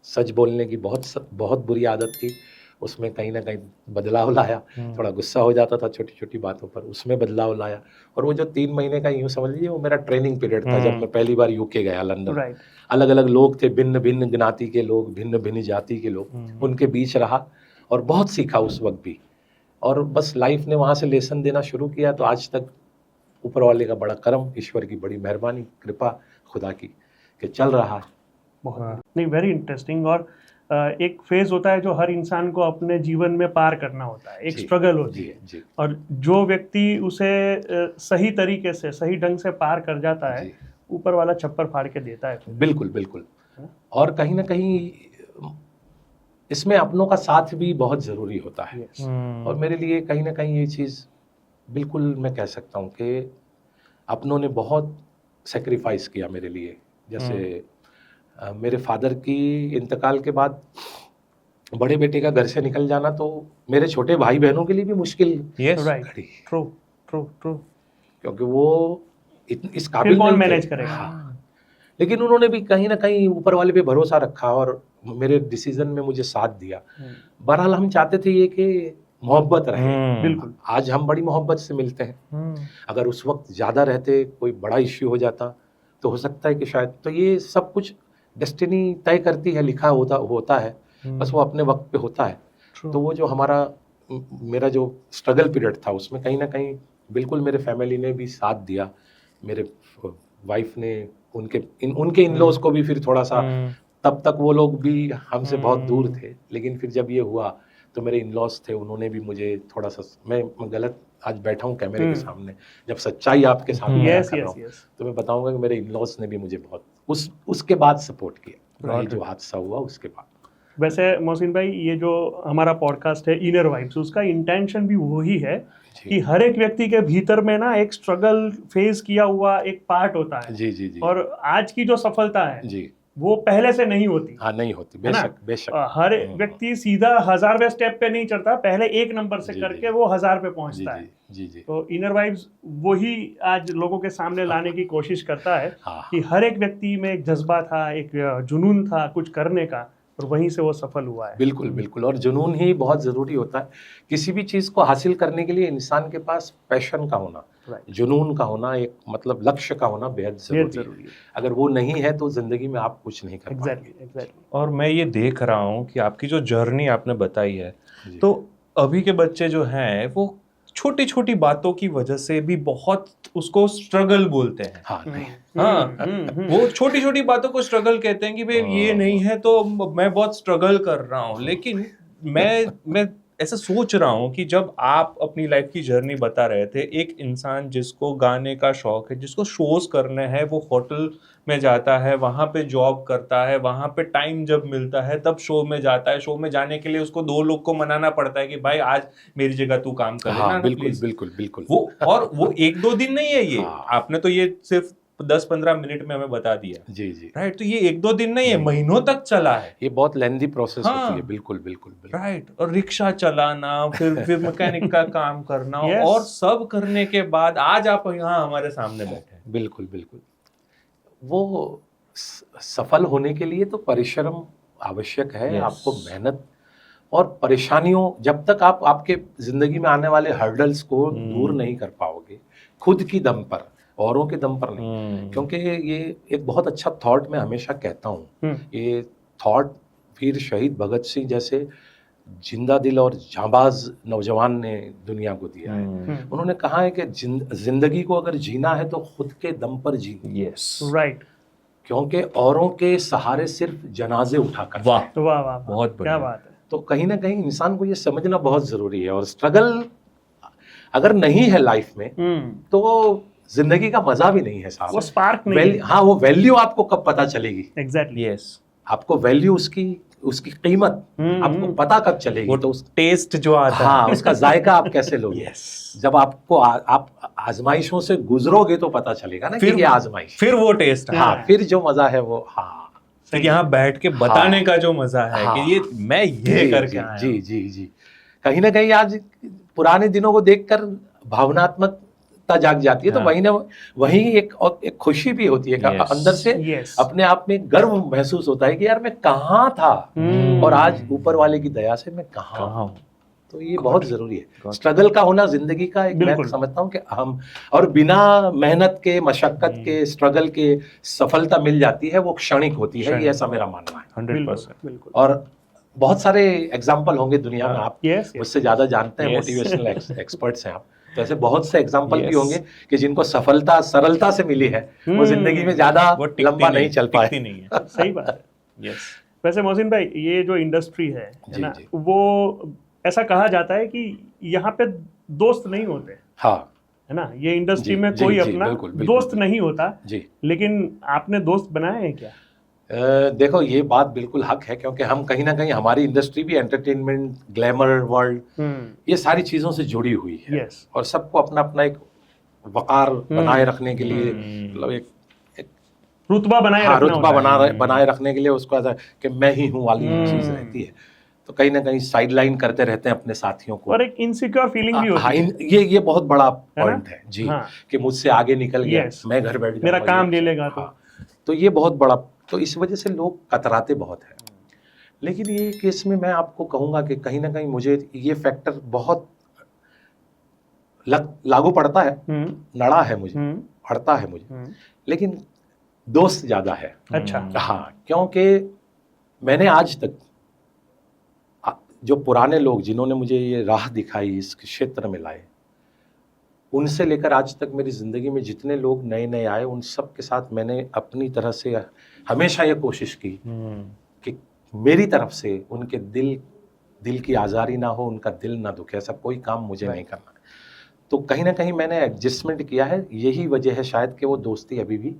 सच बोलने की बहुत बुरी आदत थी, उसमें कहीं ना कहीं बदलाव लाया। थोड़ा गुस्सा हो जाता था छोटी छोटी बातों पर, उसमें बदलाव लाया। और वो जो 3 महीने का, यूँ समझ लीजिए, वो मेरा ट्रेनिंग पीरियड था जब मैं पहली बार यूके गया, लंदन। अलग अलग लोग थे, भिन्न भिन्न ज्ञाति के लोग, भिन्न भिन्न जाति के लोग, उनके बीच रहा और बहुत सीखा उस वक्त भी। और बस लाइफ ने वहाँ से लेसन देना शुरू किया। तो आज तक ऊपर वाले का बड़ा करम, ईश्वर की बड़ी मेहरबानी, कृपा खुदा की, कि चल रहा है। बहुत नहीं, वेरी इंटरेस्टिंग। और एक फेज होता है जो हर इंसान को अपने जीवन में पार करना होता है, एक स्ट्रगल होती है, और जो व्यक्ति उसे सही तरीके से, सही ढंग से पार कर जाता है, ऊपर वाला छप्पर फाड़ के देता है। बिल्कुल बिल्कुल। और कहीं ना कहीं इसमें अपनों का साथ भी बहुत ज़रूरी होता है। और मेरे लिए कहीं ना कहीं ये चीज़ बिल्कुल मैं कह सकता हूँ कि अपनों ने बहुत सेक्रीफाइस किया मेरे लिए। जैसे मेरे फादर की इंतकाल के बाद बड़े बेटे का घर से निकल जाना तो मेरे छोटे भाई बहनों के लिए भी मुश्किल घड़ी। ट्रू। क्योंकि वो इस काबिल कौन मैनेज करेगा। हाँ। लेकिन उन्होंने भी कहीं ना कहीं ऊपर वाले पे भरोसा रखा और मेरे डिसीजन में मुझे साथ दिया। बहरहाल हम चाहते थे ये कि मोहब्बत रहे। बिल्कुल। आज हम बड़ी मोहब्बत से मिलते हैं। अगर उस वक्त ज़्यादा रहते, कोई बड़ा इश्यू हो जाता, तो हो सकता है कि शायद, तो ये सब कुछ डेस्टिनी तय करती है, लिखा होता है, बस वो अपने वक्त पे होता है। तो वो जो मेरा जो स्ट्रगल पीरियड था, उसमें कहीं ना कहीं बिल्कुल मेरे फैमिली ने भी साथ दिया। मेरे वाइफ ने, उनके इन लॉज को भी फिर थोड़ा सा, तब तक वो लोग भी हमसे बहुत दूर थे, लेकिन फिर जब ये हुआ तो मेरे इन लॉज थे, उन्होंने भी मुझे थोड़ा सा, मैं गलत आज बैठा हूँ कैमरे के सामने, जब सच्चाई आपके सामने कर रहा हूँ, तो मैं बताऊंगा कि मेरे इन लॉज ने भी मुझे बहुत उसके बाद सपोर्ट किया, जो हादसा हुआ उसके बाद। वैसे मोहसिन भाई, ये जो हमारा पॉडकास्ट है इनर वाइब्स, उसका इंटेंशन भी वही है कि हर एक व्यक्ति के भीतर में ना एक स्ट्रगल फेस किया हुआ एक पार्ट होता है। जी। और आज की जो सफलता है जी, वो पहले से नहीं होती। हाँ, नहीं होती, है ना? बेशक बेशक। हर व्यक्ति सीधा 1000वें स्टेप पे नहीं चढ़ता, पहले एक नंबर से जी, करके जी। वो 1000 पे जी पहुंचता है। जी जी। तो इनर वाइब्स वही आज लोगों के सामने लाने की कोशिश करता है हाँ कि हर एक व्यक्ति में एक जज्बा था, एक जुनून था कुछ करने का, और वहीं से वो सफल हुआ है। बिल्कुल बिल्कुल, और जुनून ही बहुत ज़रूरी होता है किसी भी चीज़ को हासिल करने के लिए। इंसान के पास पैशन का होना, Right. जुनून का होना, एक मतलब लक्ष्य का होना बेहद बेहद ज़रूरी जरूरी है। है। अगर वो नहीं है तो ज़िंदगी में आप कुछ नहीं कर पाएंगे। एग्जैक्टली। और मैं ये देख रहा हूँ कि आपकी जो जर्नी आपने बताई है, जी। तो अभी के बच्चे जो हैं वो छोटी छोटी बातों की वजह से भी बहुत उसको स्ट्रगल बोलते हैं। हाँ, नहीं। हाँ, वो छोटी छोटी बातों को स्ट्रगल कहते हैं कि भाई ये नहीं है तो मैं बहुत स्ट्रगल कर रहा हूँ। लेकिन मैं ऐसा सोच रहा हूँ कि जब आप अपनी लाइफ की जर्नी बता रहे थे, एक इंसान जिसको गाने का शौक है, जिसको शोज करने हैं, वो होटल में जाता है, वहां पे जॉब करता है, वहां पे टाइम जब मिलता है तब शो में जाता है। शो में जाने के लिए उसको 2 लोग को मनाना पड़ता है कि भाई आज मेरी जगह तू काम कर लेना हाँ, ना बिल्कुल प्लीज। बिल्कुल बिल्कुल। वो 1-2 दिन नहीं है ये। हाँ। आपने तो ये सिर्फ 10-15 मिनट में हमें बता दिया, जी जी। राइट? तो ये 1-2 दिन नहीं है, महीनों तक चला है। ये बहुत लेंदी प्रोसेस हाँ। होती है। बिल्कुल बिल्कुल बिल्कुल। राइट। और रिक्शा चलाना, फिर मैकेनिक का काम करना, Yes. और सब करने के बाद आज आप यहाँ हमारे सामने बैठे हैं। बिल्कुल बिल्कुल। वो सफल होने के लिए तो परिश्रम आवश्यक है। Yes. आपको मेहनत और परेशानियों, जब तक आप आपके जिंदगी में आने वाले हर्डल्स को दूर नहीं कर पाओगे खुद की दम पर, औरों के दम पर नहीं। क्योंकि ये एक बहुत अच्छा थॉट मैं हमेशा कहता हूँ। ये थॉट वीर शहीद भगत सिंह जैसे जिंदा दिल और जाबाज नौजवान ने दुनिया को दिया है। उन्होंने कहा है कि जिंदगी को अगर जीना है तो खुद के दम पर जीना। Yes, right. क्योंकि औरों के सहारे सिर्फ जनाजे उठाकर। वाह, वाह वाह, बहुत क्या बढ़िया। बात है। तो कहीं ना कहीं इंसान को ये समझना बहुत जरूरी है। और स्ट्रगल अगर नहीं है लाइफ में तो जिंदगी का मजा भी नहीं है साहब। वो स्पार्क नहीं है। हाँ, वो वैल्यू आपको कब पता चलेगी? एग्जैक्टली। यस, आपको वैल्यू, उसकी कीमत आपको पता कब चलेगी? वो तो उस टेस्ट जो आता है। हाँ, उसका जायका आप कैसे लोगे? यस। जब आपको आप आजमाइशों से गुजरोगे तो पता चलेगा ना कि ये आजमाइश। फिर वो टेस्ट है। हाँ, फिर जो मजा है वो, हाँ, फिर यहाँ बैठ के बताने का जो मजा है हाँ, कि ये मैं ये जी, करके जी, आया जी हूँ। जी जी। कहीं ना कहीं आज पुराने दिनों को देखकर भावनात्मकता जाग जाती है। तो हाँ। वहीं ना वहीं एक खुशी भी होती है। Yes. अंदर से Yes. अपने आप में गर्व महसूस होता है कि यार मैं कहाँ था और आज ऊपर वाले की दया से मैं कहाँ कहाँ हूँ। हूँ। तो ये बहुत जरूरी है। God. स्ट्रगल का होना जिंदगी का एक, मैं बिल्कुल। समझता हूँ कि अहम, और बिना मेहनत के, मशक्कत के, स्ट्रगल के सफलता मिल जाती है वो क्षणिक होती है। ये ऐसा मेरा मानना है। 100%। बिल्कुल। और बहुत सारे एग्जाम्पल होंगे दुनिया में, आप Yes, yes. मुझसे ज्यादा जानते हैं, Yes. मोटिवेशनल एक्सपर्ट्स हैं आप। तो ऐसे बहुत से एग्जाम्पल भी Yes. होंगे कि जिनको सफलता सरलता से मिली है, वो जिंदगी में ज्यादा वो टिकती लंबा नहीं चल पाए। टिकती नहीं है। सही बात है। यस। वैसे मोहसिन भाई, ये जो इंडस्ट्री है जी, ना, जी। वो ऐसा कहा जाता है कि यहाँ पे दोस्त नहीं होते, हाँ है ना। ये इंडस्ट्री जी, में जी, कोई जी, अपना बिल्कुल, बिल्कुल, दोस्त नहीं होता। जी। लेकिन आपने दोस्त बनाए हैं क्या? देखो, ये बात बिल्कुल हक है, क्योंकि हम कहीं ना कहीं, हमारी इंडस्ट्री भी एंटरटेनमेंट, ग्लैमर वर्ल्ड, ये सारी चीजों से जुड़ी हुई है। Yes. और सबको अपना अपना एक वकार बनाए रखने के लिए, मतलब एक रुतबा बनाए हाँ, रखना रुतबा होता है। बनाए रखने के लिए उसको ऐसा कि मैं ही हूँ वाली चीज रहती है। तो कहीं ना कहीं साइड लाइन करते रहते हैं अपने साथियों को। और एक इनसिक्योर फीलिंग भी हाँ, होती है। ये बहुत बड़ा है ना? पॉइंट है जी। हाँ। कि मुझसे आगे निकल गया, Yes. मैं घर बैठ मेरा जाऊंगा, काम ले लेगा तो। हाँ, तो ये बहुत बड़ा, तो इस वजह से लोग कतराते बहुत हैं। लेकिन ये केस में मैं आपको कहूंगा कि कहीं ना कहीं मुझे ये फैक्टर बहुत लागू पड़ता है, नड़ा है मुझे, पड़ता है मुझे, लेकिन दोस्त ज्यादा है। अच्छा। हाँ, क्योंकि मैंने आज तक जो पुराने लोग जिन्होंने मुझे ये राह दिखाई, इस क्षेत्र में लाए, उनसे लेकर आज तक मेरी जिंदगी में जितने लोग नए नए आए, उन सब के साथ मैंने अपनी तरह से हमेशा ये कोशिश की कि मेरी तरफ से उनके दिल की आज़ारी ना हो, उनका दिल ना दुखे, ऐसा कोई काम मुझे नहीं करना। तो कहीं ना कहीं मैंने एडजस्टमेंट किया है। यही वजह है शायद कि वो दोस्ती अभी भी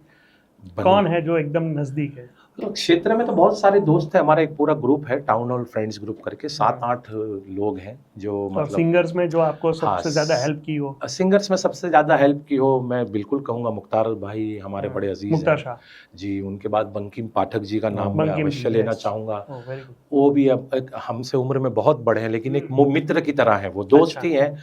कौन है जो एकदम नजदीक है? तो क्षेत्र में तो बहुत सारे दोस्त हैं, हमारा एक पूरा ग्रुप है, टाउन हॉल फ्रेंड्स ग्रुप करके 7-8 लोग हैं जो और मतलब सिंगर्स में जो आपको हाँ, सबसे ज्यादा हेल्प की हो? सिंगर्स में सबसे ज्यादा हेल्प की हो मैं बिल्कुल कहूँगा मुख्तार भाई हमारे बड़े अजीज मुख्तार हैं शाह जी। उनके बाद बंकिम पाठक जी का नाम मैं बंकिम जी, अवश्य लेना yes. चाहूँगा। Oh very good. वो भी अब एक हमसे उम्र में बहुत बड़े हैं, लेकिन एक मित्र की तरह है, वो दोस्त अच्छा। ही हैं।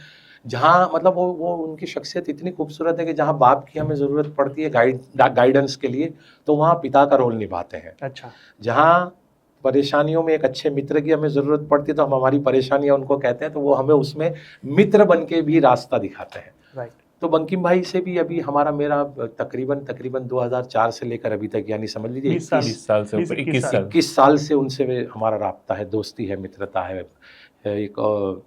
जहाँ मतलब वो उनकी शख्सियत इतनी खूबसूरत है कि जहाँ बाप की हमें ज़रूरत पड़ती है गाइडेंस के लिए, तो वहाँ पिता का रोल निभाते हैं। अच्छा। जहाँ परेशानियों में एक अच्छे मित्र की हमें ज़रूरत पड़ती है, तो हम हमारी परेशानियाँ उनको कहते हैं, तो वो हमें उसमें मित्र बन के भी रास्ता दिखाते हैं। राइट। तो बंकिम भाई से भी अभी मेरा तकरीबन 2004 से लेकर अभी तक, यानी समझ लीजिए 20 साल से ऊपर, 21 साल से उनसे हमारा राब्ता है, दोस्ती है, मित्रता है। एक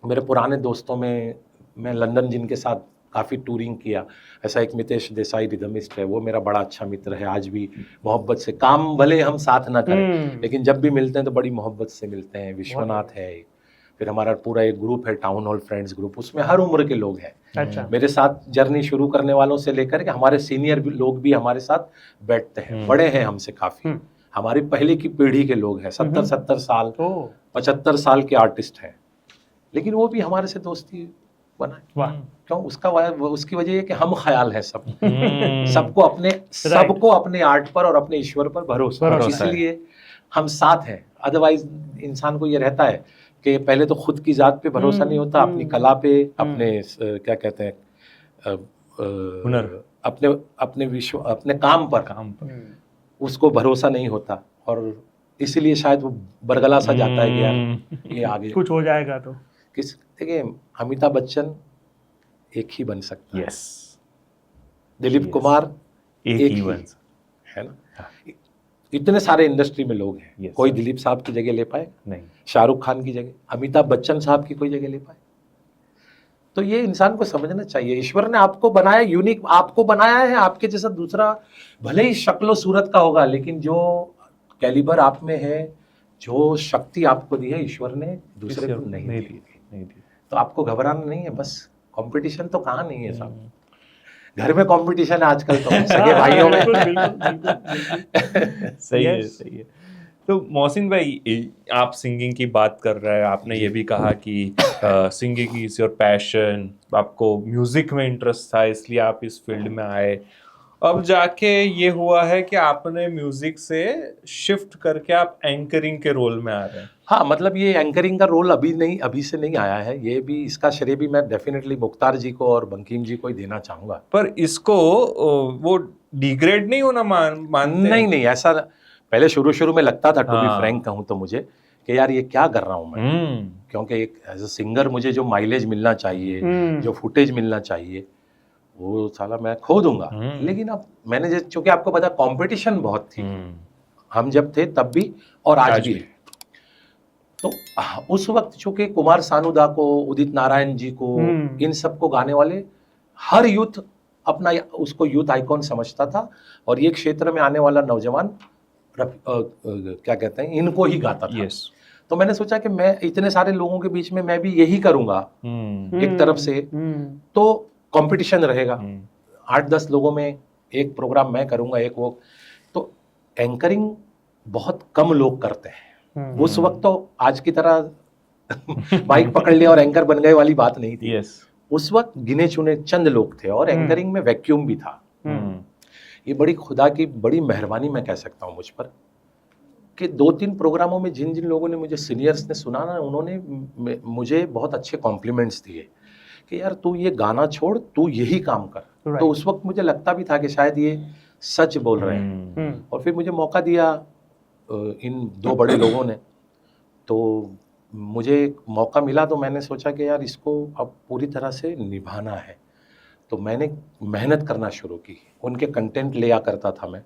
मेरे पुराने दोस्तों में मैं लंदन जिनके साथ काफ़ी टूरिंग किया, ऐसा एक मितेश देसाई रिदमिस्ट है, वो मेरा बड़ा अच्छा मित्र है। आज भी मोहब्बत से, काम भले हम साथ ना करें लेकिन जब भी मिलते हैं तो बड़ी मोहब्बत से मिलते हैं। विश्वनाथ है, फिर हमारा पूरा एक ग्रुप है टाउन हॉल फ्रेंड्स ग्रुप, उसमें हर उम्र के लोग हैं। अच्छा। मेरे साथ जर्नी शुरू करने वालों से लेकर के हमारे सीनियर लोग भी हमारे साथ बैठते हैं, बड़े हैं हमसे काफ़ी, हमारी पहले की पीढ़ी के लोग हैं, 70 साल 75 साल के आर्टिस्ट हैं, लेकिन वो भी हमारे से दोस्ती बनाए। वाह। क्यों? उसकी वजह ये कि हम ख्याल है सब सबको अपने आर्ट पर और अपने ईश्वर पर भरोसा है, इसलिए हम साथ हैं। अदरवाइज इंसान को ये रहता है कि पहले तो खुद की जात पे भरोसा नहीं होता, अपनी कला पे, अपने क्या कहते हैं हुनर, अपने काम पर उसको भरोसा नहीं होता, और इसीलिए शायद वो बरगला सा जाता है कि यार ये आगे कुछ हो जाएगा तो देखिए अमिताभ बच्चन एक ही बन सकता है, दिलीप कुमार एक ही है ना। इतने सारे इंडस्ट्री में लोग हैं, कोई दिलीप साहब की जगह ले पाए नहीं, शाहरुख खान की जगह, अमिताभ बच्चन साहब की कोई जगह ले पाए। तो ये इंसान को समझना चाहिए, ईश्वर ने आपको बनाया, यूनिक आपको बनाया है, आपके जैसा दूसरा भले ही शक्लो सूरत का होगा, लेकिन जो कैलिबर आप में है, जो शक्ति आपको दी है, ईश्वर ने दूसरे को नहीं दी। तो आपको घबराना नहीं है, बस कंपटीशन तो कहाँ नहीं है साहब, घर में कंपटीशन है आजकल तो सगे भाइयों में। सही है, सही है। तो मोहसिन भाई, आप सिंगिंग की बात कर रहे हैं, आपने ये भी कहा कि सिंगिंग इज योर पैशन, आपको म्यूजिक में इंटरेस्ट था इसलिए आप इस फील्ड में आए। अब जाके ये हुआ है कि आपने म्यूजिक से शिफ्ट करके आप एंकरिंग के रोल में आ रहे हैं। हाँ, मतलब ये एंकरिंग का रोल अभी से नहीं आया है, ये भी इसका श्रेय भी मैं डेफिनेटली मुख्तार जी को और बंकिम जी को ही देना चाहूँगा। पर इसको वो डिग्रेड नहीं होना मानते? नहीं, ऐसा पहले शुरू में लगता था, टू बी फ्रैंक कहूँ तो मुझे कि यार ये क्या कर रहा हूँ मैं, क्योंकि एक एज अ सिंगर मुझे जो माइलेज मिलना चाहिए, जो फुटेज मिलना चाहिए, वो साला मैं खो दूंगा। लेकिन अब मैंने चूंकि आपको पता कंपटीशन बहुत थी, हम जब थे तब भी और आज भी है, तो उस वक्त चूंकि कुमार सानूदा को, उदित नारायण जी को, इन सबको गाने वाले हर यूथ अपना उसको यूथ आइकॉन समझता था, और ये क्षेत्र में आने वाला नौजवान क्या कहते हैं, इनको ही गाता था। तो मैंने सोचा कि मैं इतने सारे लोगों के बीच में मैं भी यही करूंगा एक तरफ से, तो कंपटीशन रहेगा, 8-10 लोगों में एक प्रोग्राम मैं करूंगा, एक वो, तो एंकरिंग बहुत कम लोग करते हैं। उस वक्त तो आज की तरह माइक पकड़ लिया और एंकर बन गए वाली बात नहीं थी। उस वक्त गिने चुने चंद लोग थे, और एंकरिंग में वैक्यूम भी था। ये बड़ी खुदा की बड़ी मेहरबानी मैं कह सकता हूँ मुझ पर, कि 2-3 प्रोग्रामों में जिन लोगों ने मुझे, सीनियर्स ने सुना ना, उन्होंने मुझे बहुत अच्छे कॉम्प्लीमेंट्स दिए कि यार तू ये गाना छोड़, तू यही काम कर। तो उस वक्त मुझे लगता भी था कि शायद ये सच बोल रहे हैं, और फिर मुझे मौका दिया इन 2 बड़े लोगों ने, तो मुझे मौका मिला, तो मैंने सोचा कि यार इसको अब पूरी तरह से निभाना है। तो मैंने मेहनत करना शुरू की, उनके कंटेंट लिया करता था मैं,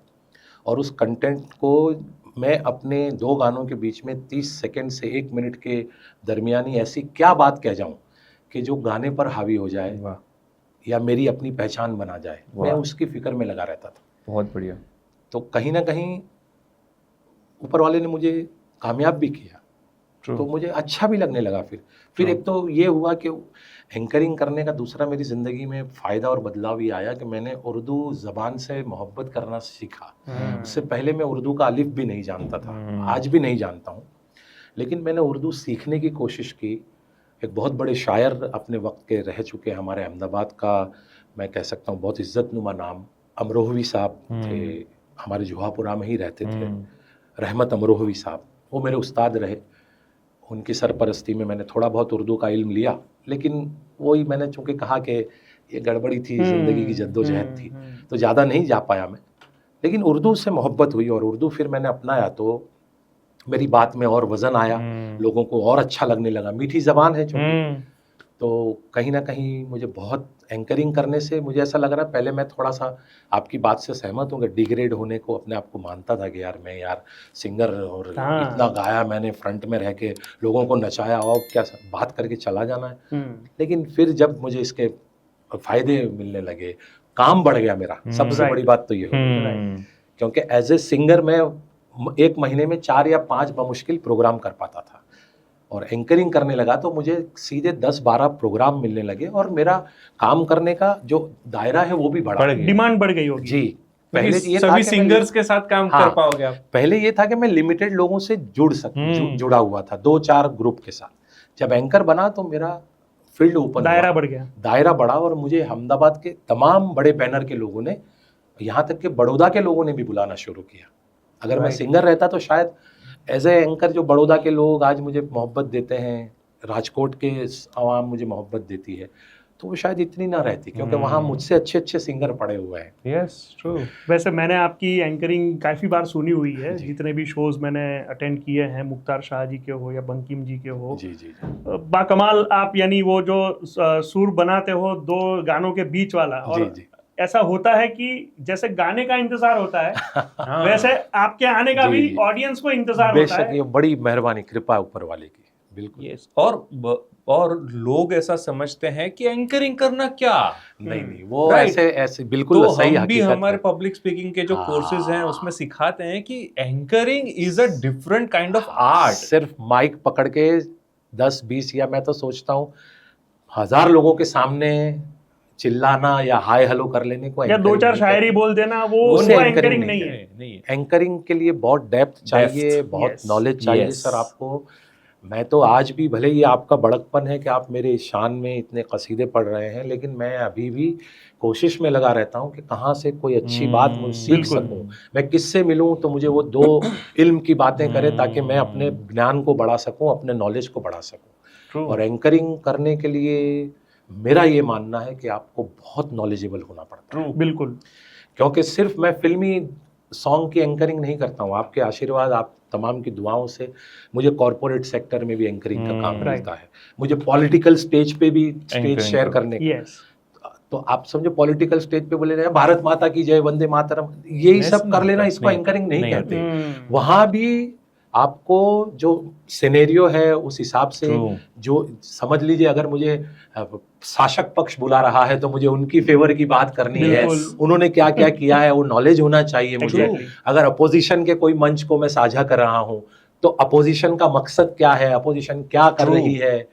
और उस कंटेंट को मैं अपने 2 गानों के बीच में 30 सेकंड से 1 मिनट के दरमियानी ऐसी क्या बात कह जाऊं कि जो गाने पर हावी हो जाए या मेरी अपनी पहचान बना जाए, मैं उसकी फिक्र में लगा रहता था। बहुत बढ़िया। तो कहीं ना कहीं ऊपर वाले ने मुझे कामयाब भी किया, तो मुझे अच्छा भी लगने लगा। फिर एक तो ये हुआ कि एंकरिंग करने का दूसरा मेरी ज़िंदगी में फ़ायदा और बदलाव ये आया कि मैंने उर्दू ज़बान से मोहब्बत करना सीखा। उससे पहले मैं उर्दू का अलिफ भी नहीं जानता था, आज भी नहीं जानता हूँ, लेकिन मैंने उर्दू सीखने की कोशिश की। एक बहुत बड़े शायर अपने वक्त के रह चुके हमारे अहमदाबाद का, मैं कह सकता हूँ बहुत इज़्ज़तनुमा नाम, अमरोहवी साहब थे, हमारे जुहापुरा में ही रहते थे, रहमत अमरोहवी साहब, वो मेरे उस्ताद रहे। उनकी सरपरस्ती में मैंने थोड़ा बहुत उर्दू का इल्म लिया, लेकिन वही मैंने चूँकि कहा कि ये गड़बड़ी थी, ज़िंदगी की जद्दोजहद थी, तो ज़्यादा नहीं जा पाया मैं। लेकिन उर्दू से मोहब्बत हुई और उर्दू फिर मैंने अपनाया तो मेरी बात में और वज़न आया, लोगों को और अच्छा लगने लगा। मीठी ज़बान है चूँकि, तो कहीं ना कहीं मुझे बहुत एंकरिंग करने से मुझे ऐसा लग रहा है, पहले मैं थोड़ा सा आपकी बात से सहमत हूँ कि डिग्रेड होने को अपने आप को मानता था कि यार मैं यार सिंगर और इतना गाया मैंने, फ्रंट में रह के लोगों को नचाया और क्या बात करके चला जाना है। लेकिन फिर जब मुझे इसके फ़ायदे मिलने लगे, काम बढ़ गया मेरा, सबसे बड़ी बात तो ये हो, क्योंकि एज ए सिंगर मैं एक महीने में 4 या 5 बमुश्किल प्रोग्राम कर पाता था, और एंकरिंग करने लगा तो मुझे सीधे 10-12 प्रोग्राम मिलने लगे और मेरा काम करने का जो दायरा है वो भी बढ़ा, डिमांड बढ़ गई होगी। जी, पहले ये था सभी सिंगर्स के साथ काम कर पाओगे आप। पहले ये था कि मैं लिमिटेड लोगों से जुड़ा हुआ था, 2-4 ग्रुप के साथ। जब एंकर बना तो मेरा फील्ड ओपन, दायरा बढ़ गया, दायरा बढ़ा, और मुझे अहमदाबाद के तमाम बड़े बैनर के लोगों ने, यहाँ तक कि बड़ौदा के लोगों ने भी बुलाना शुरू किया। अगर मैं सिंगर रहता तो शायद एज ए एंकर जो बड़ौदा के लोग आज मुझे मोहब्बत देते हैं, राजकोट के आवाम मुझे मोहब्बत देती है, तो वो शायद इतनी ना रहती, क्योंकि वहाँ मुझसे अच्छे अच्छे सिंगर पड़े हुए हैं। Yes, true. वैसे मैंने आपकी एंकरिंग काफ़ी बार सुनी हुई है, जितने भी शोज मैंने अटेंड किए हैं, मुख्तार शाह जी के हो या बंकिम जी के हो, जी जी, बाकमाल आप, यानी वो जो सुर बनाते हो 2 गानों के बीच वाला, और जी। ऐसा होता है कि जैसे गाने का इंतजार होता है वैसे आपके आने का भी ऑडियंस को इंतजार होता है। ये बड़ी मेहरबानी, कृपा ऊपर वाले की, बिल्कुल। yes. और लोग ऐसा समझते हैं कि एंकरिंग करना क्या, नहीं, वो ऐसे बिल्कुल तो सही हम भी हकीकत हमारे पब्लिक स्पीकिंग के जो कोर्सेज हैं उसमें सिखाते हैं कि anchoring is a different kind of art. सिर्फ माइक पकड़ के 10-20 या मैं तो सोचता हूँ 1000 लोगों के सामने चिल्लाना या हाय हेलो कर लेने को, या 2-4 शायरी बोल देना, वो एंकरिंग नहीं है। एंकरिंग के लिए बहुत डेप्थ चाहिए, बहुत नॉलेज चाहिए सर आपको। मैं तो आज भी, भले ही आपका बड़कपन है कि आप मेरे शान में इतने कसीदे पढ़ रहे हैं, लेकिन मैं अभी भी कोशिश में लगा रहता हूँ कि कहाँ से कोई अच्छी बात मुझे सीख सकूँ, मैं किससे मिलूँ तो मुझे वो 2 इल्म की बातें करे, ताकि मैं अपने ज्ञान को बढ़ा सकूँ, अपने नॉलेज को बढ़ा सकूँ। और एंकरिंग करने के लिए मेरा ये मानना है कि आपको बहुत नॉलेजेबल होना पड़ता है। बिल्कुल, क्योंकि सिर्फ मैं फिल्मी सॉन्ग की एंकरिंग नहीं करता हूँ, आपके आशीर्वाद, आप तमाम की दुआओं से मुझे कॉर्पोरेट सेक्टर में भी एंकरिंग का काम मिलता है, मुझे पॉलिटिकल स्टेज पे भी स्टेज शेयर करने का। तो आप समझो पॉलिटिकल स्टेज पे बोले भारत माता की जय, वंदे मातरम, यही सब कर लेना, इसको एंकरिंग नहीं कहते। वहां भी आपको जो सिनेरियो है उस हिसाब से, जो समझ लीजिए अगर मुझे शासक पक्ष बुला रहा है तो मुझे उनकी फेवर की बात करनी है, उन्होंने क्या क्या किया है वो नॉलेज होना चाहिए मुझे। अगर अपोजिशन के कोई मंच को मैं साझा कर रहा हूँ तो अपोजिशन का मकसद क्या है, अपोजिशन क्या कर रही है,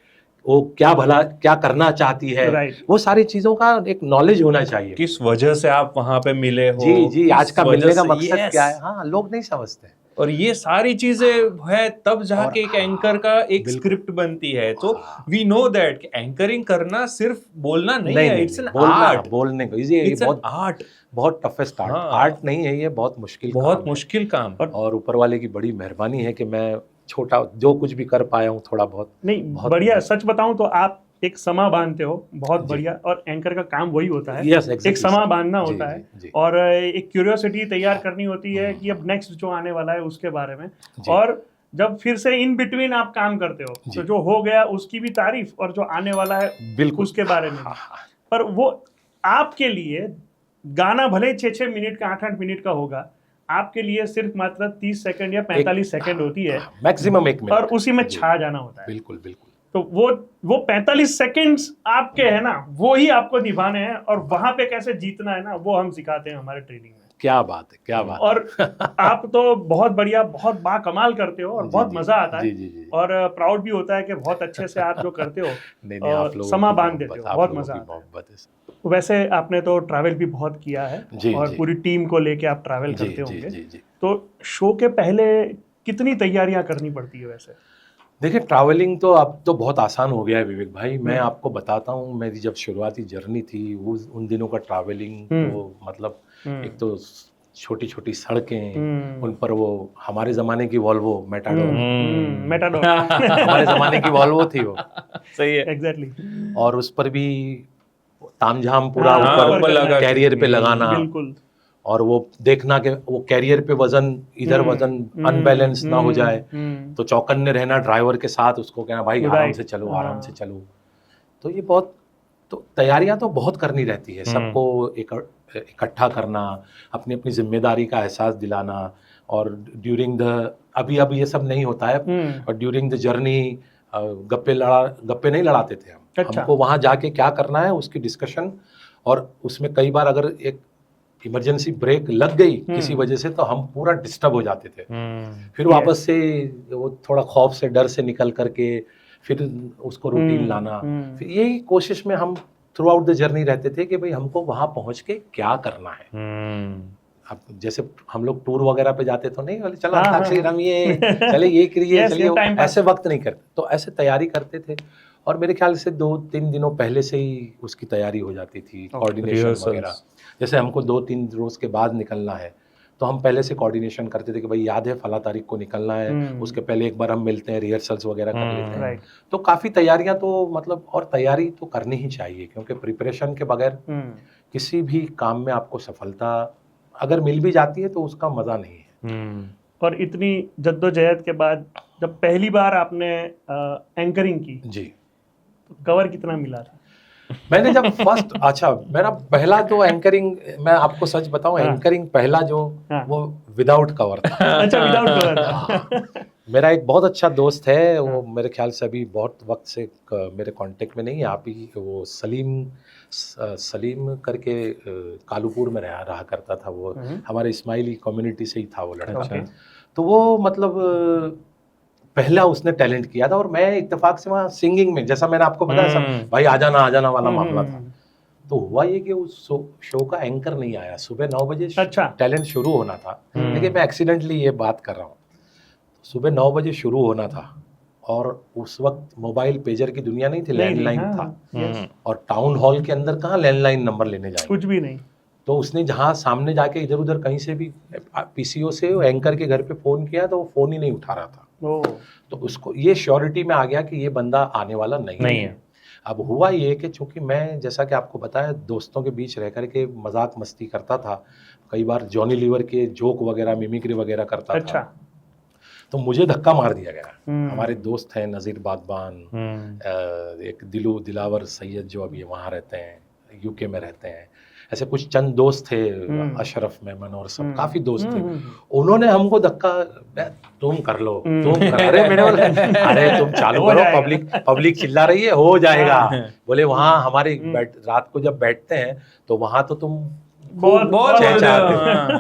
वो क्या भला क्या करना चाहती है, वो सारी चीजों का एक नॉलेज होना चाहिए। किस वजह से आप वहां पे मिले हो, जी, आज का मिलने का मकसद क्या है, हाँ, लोग नहीं समझते। और ये सारी चीजें है तब जाके एक एंकर का एक स्क्रिप्ट बनती है। तो वी नो दैट एंकरिंग करना सिर्फ बोलना नहीं है, इट्स एन आर्ट। बोलने को इट्स बहुत आर्ट, बहुत टफेस्ट आर्ट। आर्ट नहीं है ये, बहुत मुश्किल काम। और ऊपर वाले की बड़ी मेहरबानी है कि मैं छोटा जो कुछ भी कर पाया हूँ थोड़ा बहुत। नहीं, बढ़िया। सच बताऊं तो आप एक समा बांधते हो, बहुत बढ़िया। और एंकर का काम वही होता है, एक समा बांधना होता है और एक क्यूरियोसिटी तैयार करनी होती है कि अब नेक्स्ट जो आने वाला है उसके बारे में। और जब फिर से इन बिटवीन आप काम करते हो तो जो हो गया उसकी भी तारीफ और जो आने वाला है बिल्कुल उसके बारे में। पर वो आपके लिए गाना भले 6-6 मिनट का, 8-8 मिनट का होगा, आपके लिए सिर्फ मात्र 30 सेकंड या 45 सेकंड होती है, मैक्सिमम 1 मिनट, और उसी में छा जाना होता है। बिल्कुल बिल्कुल। तो वो 45 सेकंड्स आपके है ना, वो ही आपको निभाने हैं, और वहां पे कैसे जीतना है ना, वो हम सिखाते हैं हमारे ट्रेनिंग में। क्या बात है, क्या बात और आप तो बहुत बढ़िया, बहुत बाकमाल करते हो और बहुत मजा आता है। जी। और प्राउड भी होता है कि बहुत अच्छे से आप जो करते हो नहीं, आप लोगों समा की बांध देते हो, बहुत मजा आता है। मोहब्बत है। वैसे आपने तो ट्रैवल भी बहुत किया है और पूरी टीम को लेके आप ट्रैवल करते होंगे, तो शो के पहले कितनी तैयारियां करनी पड़ती है वैसे? देखिए, ट्रैवलिंग तो अब तो बहुत आसान हो गया है विवेक भाई। मैं आपको बताता हूँ, मेरी जब शुरुआती जर्नी थी उन दिनों का ट्रैवलिंग तो मतलब एक तो छोटी छोटी सड़कें, उन पर वो हमारे जमाने की वॉल्वो मैटाडोर हमारे जमाने की वॉल्वो थी वो, सही है, एग्जैक्टली। और उस पर भी तामझाम पूरा ऊपर कैरियर पे लगाना, बिल्कुल, और वो देखना कि वो कैरियर पे वजन इधर वजन अनबैलेंस ना हो जाए, तो चौकन्ने रहना ड्राइवर के साथ, उसको कहना भाई आराम से चलो, आराम से चलो। तो ये बहुत, तो तैयारियां तो बहुत करनी रहती है, सबको इकट्ठा करना, अपनी अपनी जिम्मेदारी का एहसास दिलाना, और ड्यूरिंग द अब ये सब नहीं होता है, और ड्यूरिंग द जर्नी गप्पे नहीं लड़ाते थे हम। अच्छा। हमको वहां जाके क्या करना है उसकी डिस्कशन, और उसमें कई बार अगर एक इमरजेंसी ब्रेक लग गई किसी वजह से तो हम पूरा डिस्टर्ब हो जाते थे। फिर वापस से वो थोड़ा खौफ से, डर से निकल करके फिर उसको रूटीन लाना, फिर यही कोशिश में हम थ्रू आउट द जर्नी रहते थे कि भाई हमको वहां पहुंच के क्या करना है। अब जैसे हम लोग टूर वगैरह पे जाते तो नहीं, बोले चलो अंताक्षरी रमिए, चले ये करिए, चलिए, ऐसे वक्त नहीं करते, तो ऐसे तैयारी करते थे। और मेरे ख्याल से 2-3 दिनों पहले से ही उसकी तैयारी हो जाती थी, कोऑर्डिनेशन वगैरह। जैसे हमको 2-3 रोज के बाद निकलना है तो हम पहले से कोऑर्डिनेशन करते थे कि भाई याद है फला तारीख को निकलना है, उसके पहले एक बार हम मिलते हैं, रिहर्सल्स वगैरह कर लेते हैं। तो काफी तैयारियां तो मतलब, और तैयारी तो करनी ही चाहिए, क्योंकि प्रिपरेशन के बगैर किसी भी काम में आपको सफलता अगर मिल भी जाती है तो उसका मजा नहीं है। और इतनी जद्दोजहद के बाद जब पहली बार आपने एंकरिंग की जी, तो कवर कितना मिला था? मैंने जब फर्स्ट अच्छा, मेरा पहला जो एंकरिंग, मैं आपको सच बताऊं, एंकरिंग पहला जो वो विदाउट कवर था। अच्छा, विदाउट कवर था। मेरा एक बहुत अच्छा दोस्त है, वो मेरे ख्याल से अभी बहुत वक्त से मेरे कांटेक्ट में नहीं है, आप ही, वो सलीम करके कालूपुर में रहा करता था, वो हमारे इस्माइली कम्युनिटी से ही था वो लड़का। तो वो मतलब पहला उसने टैलेंट किया था, और मैं इत्तेफाक से वहाँ सिंगिंग में, जैसा मैंने आपको बताया सब भाई आ जाना वाला मामला था। तो हुआ ये कि उस शो का एंकर नहीं आया, सुबह 9 बजे टैलेंट शुरू होना था, लेकिन मैं एक्सीडेंटली ये बात कर रहा हूँ, सुबह 9 बजे शुरू होना था, और उस वक्त मोबाइल पेजर की दुनिया नहीं थी, लैंडलाइन था, और टाउन हॉल के अंदर कहाँ लैंडलाइन नंबर लेने जाए, कुछ भी नहीं। तो उसने जहाँ सामने जाके इधर उधर कहीं से भी पीसीओ से एंकर के घर पे फोन किया तो वो फोन ही नहीं उठा रहा था। तो उसको ये श्योरिटी में आ गया कि ये बंदा आने वाला नहीं है। अब हुआ ये कि चूंकि मैं, जैसा कि आपको बताया, दोस्तों के बीच रह करके मजाक मस्ती करता था, कई बार जॉनी लीवर के जोक वगैरह, मिमिक्री वगैरह करता था, तो मुझे धक्का मार दिया गया। हमारे दोस्त हैं नज़ीर बागबान, एक दिलावर सैयद जो अभी वहाँ रहते हैं, यूके में रहते हैं, ऐसे कुछ चंद दोस्त थे, अशरफ मेमन और सब काफी दोस्त थे। उन्होंने हमको धक्का, तुम कर लो, तुम कर, अरे मेरे बोले अरे तुम चालू करो, पब्लिक चिल्ला रही है, हो जाएगा। बोले वहाँ हमारे रात को जब बैठते हैं तो वहाँ तो तुम बहुत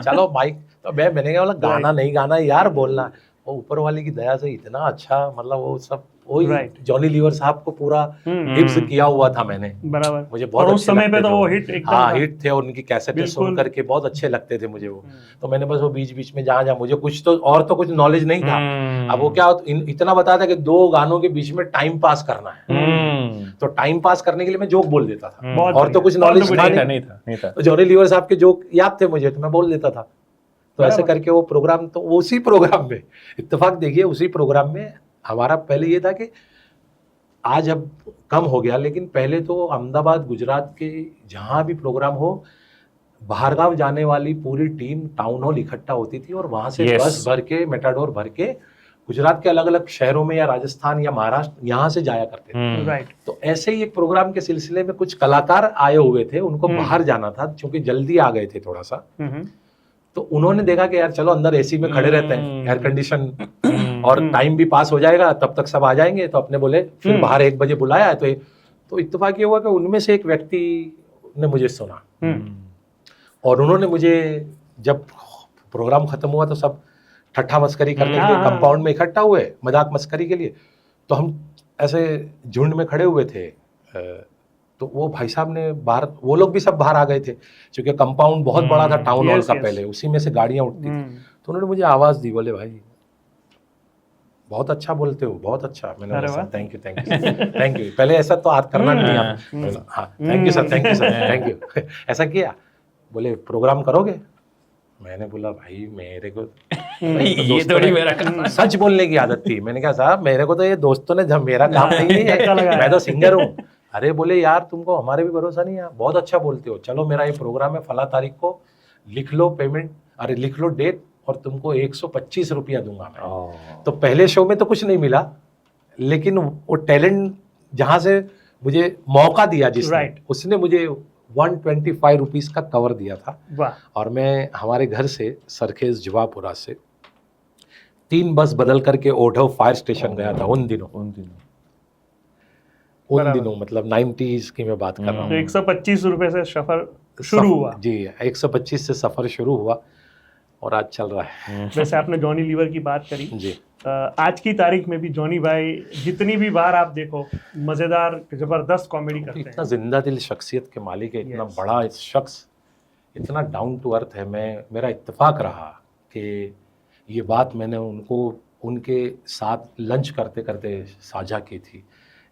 चलो माइक, तो मैंने कहा बोला गाना नहीं गाना यार, बोलना। वो ऊपर वाले की दया से इतना अच्छा, मतलब वो सब वही जॉनी लीवर साहब को पूरा हिप्स किया हुआ था मैंने, बराबर। मुझे बहुत उस समय पे तो वो हिट एकदम, हाँ हिट थे, और उनकी कैसेटें सुन करके बहुत अच्छे लगते थे मुझे वो। तो मैंने बस वो बीच बीच में जहाँ मुझे कुछ तो और तो कुछ नॉलेज नहीं था, अब वो क्या इतना बताया था कि 2 गानों के बीच में टाइम पास करना है, तो टाइम पास करने के लिए मैं जोक बोल देता था, और तो कुछ नॉलेज नहीं था। तो जॉनी लीवर साहब के जोक याद थे मुझे, तो मैं बोल देता था। तो ऐसे करके वो प्रोग्राम, तो उसी प्रोग्राम में इत्तेफाक देखिए, उसी प्रोग्राम में हमारा पहले ये था कि आज अब कम हो गया, लेकिन पहले तो अहमदाबाद, गुजरात के जहाँ भी प्रोग्राम हो, बाहरगांव जाने वाली पूरी टीम टाउन हॉल इकट्ठा होती थी, और वहां से बस भर के, मेटाडोर भर के गुजरात के अलग अलग शहरों में, या राजस्थान या महाराष्ट्र, यहाँ से जाया करते थे। तो ऐसे ही एक प्रोग्राम के सिलसिले में कुछ कलाकार आए हुए थे, उनको बाहर जाना था, क्योंकि जल्दी आ गए थे थोड़ा सा। तो उन्होंने देखा कि यार चलो अंदर एसी में खड़े रहते हैं, एयर कंडीशन, और टाइम भी पास हो जाएगा, तब तक सब आ जाएंगे। तो अपने बोले फिर बाहर 1 बजे बुलाया, तो इत्तेफाक ये हुआ कि उनमें से एक व्यक्ति ने मुझे सुना, और उन्होंने मुझे जब प्रोग्राम खत्म हुआ तो सब ठट्ठा मस्करी करने के लिए कंपाउंड में इकट्ठा हुए, मजाक मस्करी के लिए। तो हम ऐसे झुंड में खड़े हुए थे, तो वो भाई साहब ने बाहर, वो लोग भी सब बाहर आ गए थे क्योंकि कंपाउंड बहुत बड़ा था टाउन हॉल का, पहले उसी में से गाड़ियां उठती थी। तो उन्होंने मुझे आवाज दी, बोले भाई बहुत अच्छा बोलते हो, बहुत अच्छा। मैंने बोला sir thank you thank you thank you. पहले ऐसा तो हाथ करना नहीं आता। हाँ thank you sir thank you sir thank you. ऐसा किया। बोले प्रोग्राम करोगे? मैंने बोला भाई मेरे को ये थोड़ी मेरा सच बोलने की आदत थी। मैंने कहा साहब मेरे को तो ये दोस्तों ने, जब मेरा काम नहीं है, मैं तो सिंगर हूँ। अरे बोले यार तुमको हमारे भी भरोसा नहीं है, बहुत अच्छा बोलते हो, चलो मेरा ये प्रोग्राम है फला तारीख को, लिख लो पेमेंट, अरे लिख लो डेट, और तुमको 125 रुपया दूंगा मैं। तो पहले शो में तो कुछ नहीं मिला, लेकिन वो टैलेंट जहां से मुझे मौका दिया जिसने, उसने मुझे 125 रुपीस का कवर दिया था। और मैं हमारे घर से सरखेज जुवापुरा से 3 बस बदल करके ओढ़व फायर स्टेशन गया था उन दिनों मतलब 90s की मैं बात कर रहा हूँ। 125 रुपए से सफर शुरू हुआ। जी 125 से सफर शुरू हुआ और आज चल रहा है। वैसे आपने जॉनी लीवर की बात करी जी, आज की तारीख में भी जॉनी भाई जितनी भी बार आप देखो मजेदार जबरदस्त कॉमेडी करते हैं। इतना जिंदा दिल शख्सियत के मालिक है, इतना बड़ा शख्स, इतना डाउन टू अर्थ है। मेरा इत्तेफाक रहा कि ये बात मैंने उनके साथ लंच करते करते साझा की थी।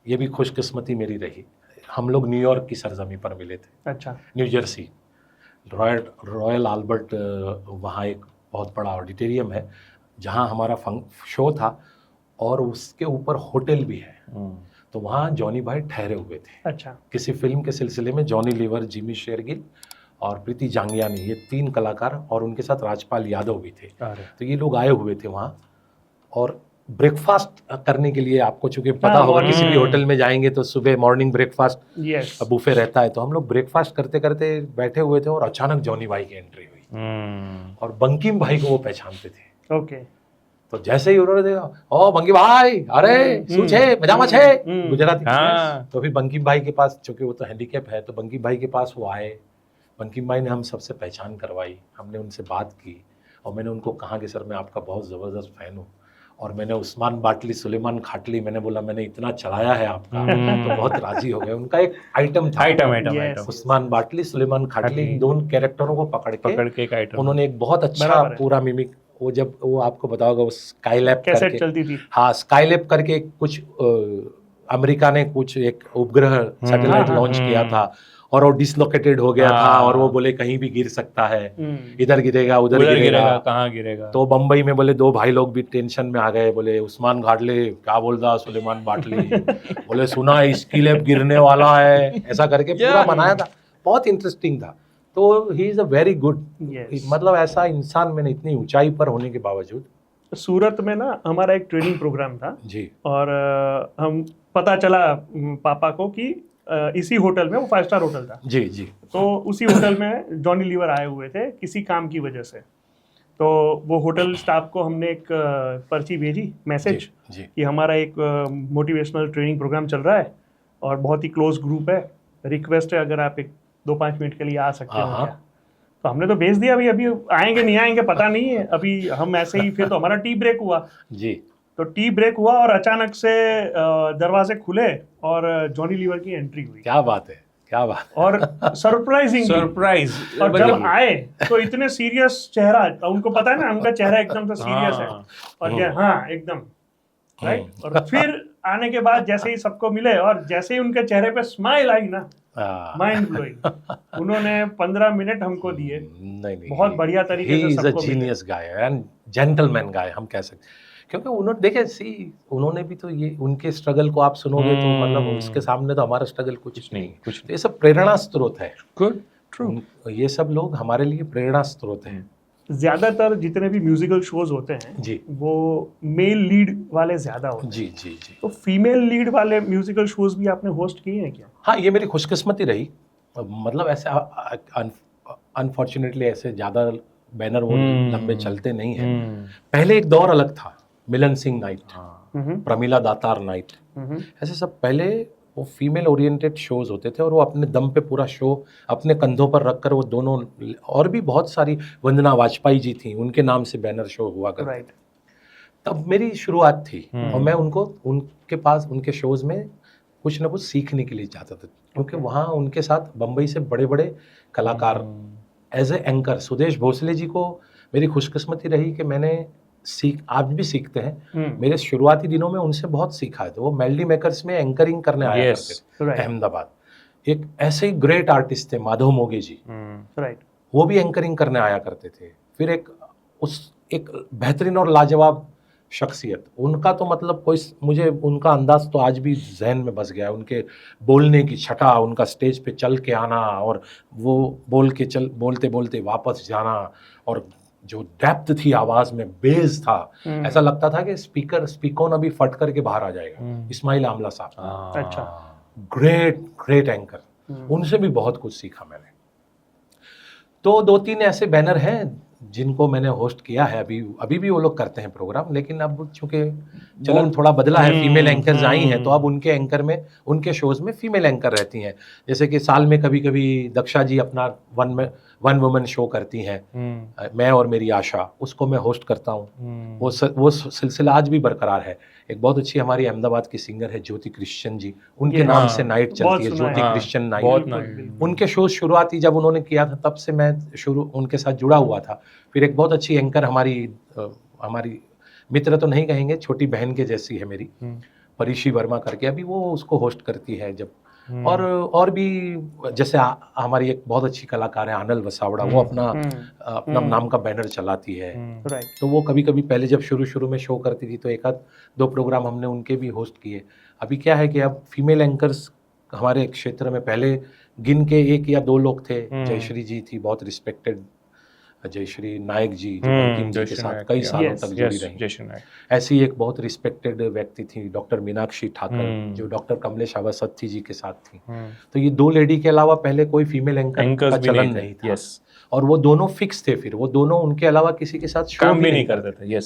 ये भी खुशकिस्मती मेरी रही। हम लोग न्यूयॉर्क की सरजमी पर मिले थे। अच्छा। न्यू जर्सी रॉयल आल्बर्ट, वहाँ एक बहुत बड़ा ऑडिटोरियम है जहाँ हमारा शो था और उसके ऊपर होटल भी है। तो वहाँ जॉनी भाई ठहरे हुए थे। अच्छा। किसी फिल्म के सिलसिले में जॉनी लीवर, जिमी शेरगिल और प्रीति जांगियानी, ये 3 कलाकार, और उनके साथ राजपाल यादव भी थे। तो ये लोग आए हुए थे वहाँ, और ब्रेकफास्ट करने के लिए, आपको चूंकि पता होगा किसी भी होटल में जाएंगे तो सुबह मॉर्निंग ब्रेकफास्ट बुफे रहता है। तो हम लोग ब्रेकफास्ट करते करते बैठे हुए थे और अचानक जॉनी भाई की एंट्री हुई। और बंकिम भाई को वो पहचानते थे। ओके। तो जैसे ही उन्होंने देखा, ओ बंकिम भाई, अरे શું છે મજામાં છે, गुजराती। तो फिर बंकिम भाई के पास, चूंकि वो तो हैंडीकैप है, तो बंकिम भाई के पास वो आए। बंकिम भाई ने हम सबसे पहचान करवाई, हमने उनसे बात की और मैंने उनको कहा कि सर मैं आपका बहुत ज़बरदस्त फ़ैन हूँ। और मैंने उस्मान बाटली, सुलेमान खाटली, मैंने बोला मैंने इतना चलाया है आपका, तो बहुत राजी हो गए। उनका एक आइटम था, उस्मान बाटली, सुलेमान खाटली, इन दोनों कैरेक्टरों को पकड़ के एक आइटम उन्होंने एक बहुत अच्छा पूरा मिमिक, वो जब वो आपको बताओगे वो स्काईलैब करके चलती थी। हाँ, स्काईलैब करके कुछ अमेरिका ने कुछ एक उपग्रह सैटेलाइट लॉन्च किया था और वो डिसलोकेटेड हो गया था और वो बोले कहीं भी गिर सकता है, इधर गिरेगा उधर गिरेगा, कहाँ गिरेगा। तो बम्बई में बोले 2 भाई लोग भी टेंशन में आ गए, बोले उस्मान घाटले क्या बोल रहा, सुलेमान बाटली बोले सुना स्काईलैब गिरने वाला है, ऐसा करके पूरा बनाया था। बहुत इंटरेस्टिंग था। तो he is a very good, मतलब ऐसा इंसान मैंने इतनी ऊंचाई पर होने के बावजूद। सूरत में ना हमारा एक ट्रेनिंग प्रोग्राम था जी, और हम पता चला पापा को कि इसी होटल में, वो 5 स्टार होटल था जी जी, तो उसी होटल में जॉनी लीवर आए हुए थे किसी काम की वजह से। तो वो होटल स्टाफ को हमने एक पर्ची भेजी, मैसेज कि हमारा एक मोटिवेशनल ट्रेनिंग प्रोग्राम चल रहा है और बहुत ही क्लोज ग्रुप है, रिक्वेस्ट है अगर आप एक 2-5 मिनट के लिए आ सकते हो क्या। तो हमने तो भेज दिया, अभी आएंगे नहीं आएंगे पता नहीं है, अभी हम ऐसे ही। फिर तो हमारा टी ब्रेक हुआ जी, तो टी ब्रेक हुआ और अचानक से दरवाजे खुले और जॉनी लीवर की एंट्री हुई। क्या बात है, क्या बात। और सरप्राइज और जब आए तो इतने सीरियस चेहरा, उनको पता है ना उनका चेहरा एकदम से सीरियस है और हाँ एकदम राइट। और फिर आने के बाद जैसे ही सबको मिले और जैसे ही उनके चेहरे पे स्माइल आई ना, माइंड ब्लोइंग। उन्होंने 15 मिनट हमको दिए, नहीं, बहुत बढ़िया तरीके से सबको मिले। जीनियस गाय एंड जेंटलमैन गाय हम कह सकते, क्योंकि उन्होंने देखे उन्होंने भी तो ये उनके स्ट्रगल को आप सुनोगे तो मतलब उसके सामने तो हमारा स्ट्रगल कुछ नहीं, कुछ ये सब प्रेरणा स्रोत है। गुड, ट्रू, ये सब लोग हमारे लिए प्रेरणा स्रोत हैं। ज्यादातर जितने भी म्यूजिकल शोज होते हैं जी, वो मेल लीड वाले ज्यादा होते हैं। जी जी जी। तो फीमेल लीड वाले म्यूजिकल शोज भी आपने होस्ट किए हैं क्या? हाँ, ये मेरी खुशकिस्मती रही। मतलब ऐसे अनफॉर्चुनेटली ऐसे ज्यादा बैनर वो लंबे चलते नहीं हैं। पहले एक दौर अलग था, मिलन सिंह नाइट, प्रमिला दातार नाइट, ऐसे सब पहले वो फीमेल ओरिएंटेड शोज होते थे और वो अपने दम पे पूरा शो अपने कंधों पर रखकर वो दोनों, और भी बहुत सारी, वंदना वाजपेयी जी थी, उनके नाम से बैनर शो हुआ करते थे। तब मेरी शुरुआत थी और मैं उनको उनके पास उनके शोज में कुछ ना कुछ सीखने के लिए जाता था, क्योंकि वहाँ उनके साथ बम्बई से बड़े बड़े कलाकार as a anchor, Sudesh Bhosle ji को मेरी खुशकिस्मती रही कि मैंने आज भी सीखते हैं, मेरे शुरुआती दिनों में उनसे बहुत सीखा है। तो वो मेलोडी मेकर्स में एंकरिंग करने आया करते थे अहमदाबाद। एक ऐसे ही ग्रेट आर्टिस्ट थे माधव मोगे जी, वो भी एंकरिंग करने आया करते थे। फिर एक बेहतरीन और लाजवाब शख्सियत, उनका तो मतलब कोई, मुझे उनका अंदाज तो आज भी जहन में बस गया है, उनके बोलने की छटा, उनका स्टेज पे चल के आना और वो बोलते बोलते वापस जाना, और जो डेप्थ थी आवाज में, बेस था, ऐसा लगता था कि स्पीकर अभी फट करके बाहर आ जाएगा। इस्माइल आमला साहब, अच्छा, ग्रेट एंकर, उनसे भी बहुत कुछ सीखा मैंने। तो 2-3 ऐसे बैनर हैं जिनको मैंने होस्ट किया है, अभी भी वो लोग करते हैं प्रोग्राम, लेकिन अब चूंकि चलन थोड़ा बदला है, फीमेल एंकर्स आई हैं, तो अब उनके एंकर में, उनके शोज में फीमेल एंकर रहती हैं। जैसे कि साल में कभी कभी दक्षा जी अपना वन वुमन शो करती हैं, मैं और मेरी आशा, उसको मैं होस्ट करता हूँ। वो सिलसिला आज भी बरकरार है। एक बहुत अच्छी हमारी अहमदाबाद की सिंगर है ज्योति क्रिश्चियन जी, उनके नाम से नाइट चलती है, ज्योति क्रिश्चियन नाइट। उनके शो शुरुआती जब उन्होंने किया था, तब से मैं उनके साथ जुड़ा हुआ था। फिर एक बहुत अच्छी एंकर हमारी मित्र तो नहीं कहेंगे, छोटी बहन के जैसी है मेरी, परिशी वर्मा करके, अभी वो उसको होस्ट करती है जब। और भी जैसे हमारी एक बहुत अच्छी कलाकार है आनल वसावड़ा, वो अपना नाम का बैनर चलाती है। तो वो कभी कभी पहले जब शुरू में शो करती थी तो 1-2 प्रोग्राम हमने उनके भी होस्ट किए। अभी क्या है कि अब फीमेल एंकर्स हमारे क्षेत्र में पहले गिन के 1 या 2 लोग थे। जयश्री जी थी, बहुत रिस्पेक्टेड जयश्री नायक जी, जो बंकिम जी के साथ कई सालों तक जुड़ी रही। ऐसी एक बहुत रिस्पेक्टेड व्यक्ति थी डॉक्टर मीनाक्षी ठाकर, जो डॉक्टर कमलेश अवस्थी जी के साथ थी। तो ये 2 लेडी के अलावा पहले कोई फीमेल एंकर का चलन नहीं था। और वो दोनों फिक्स थे, फिर वो दोनों उनके अलावा किसी के साथ शो भी नहीं करते थे।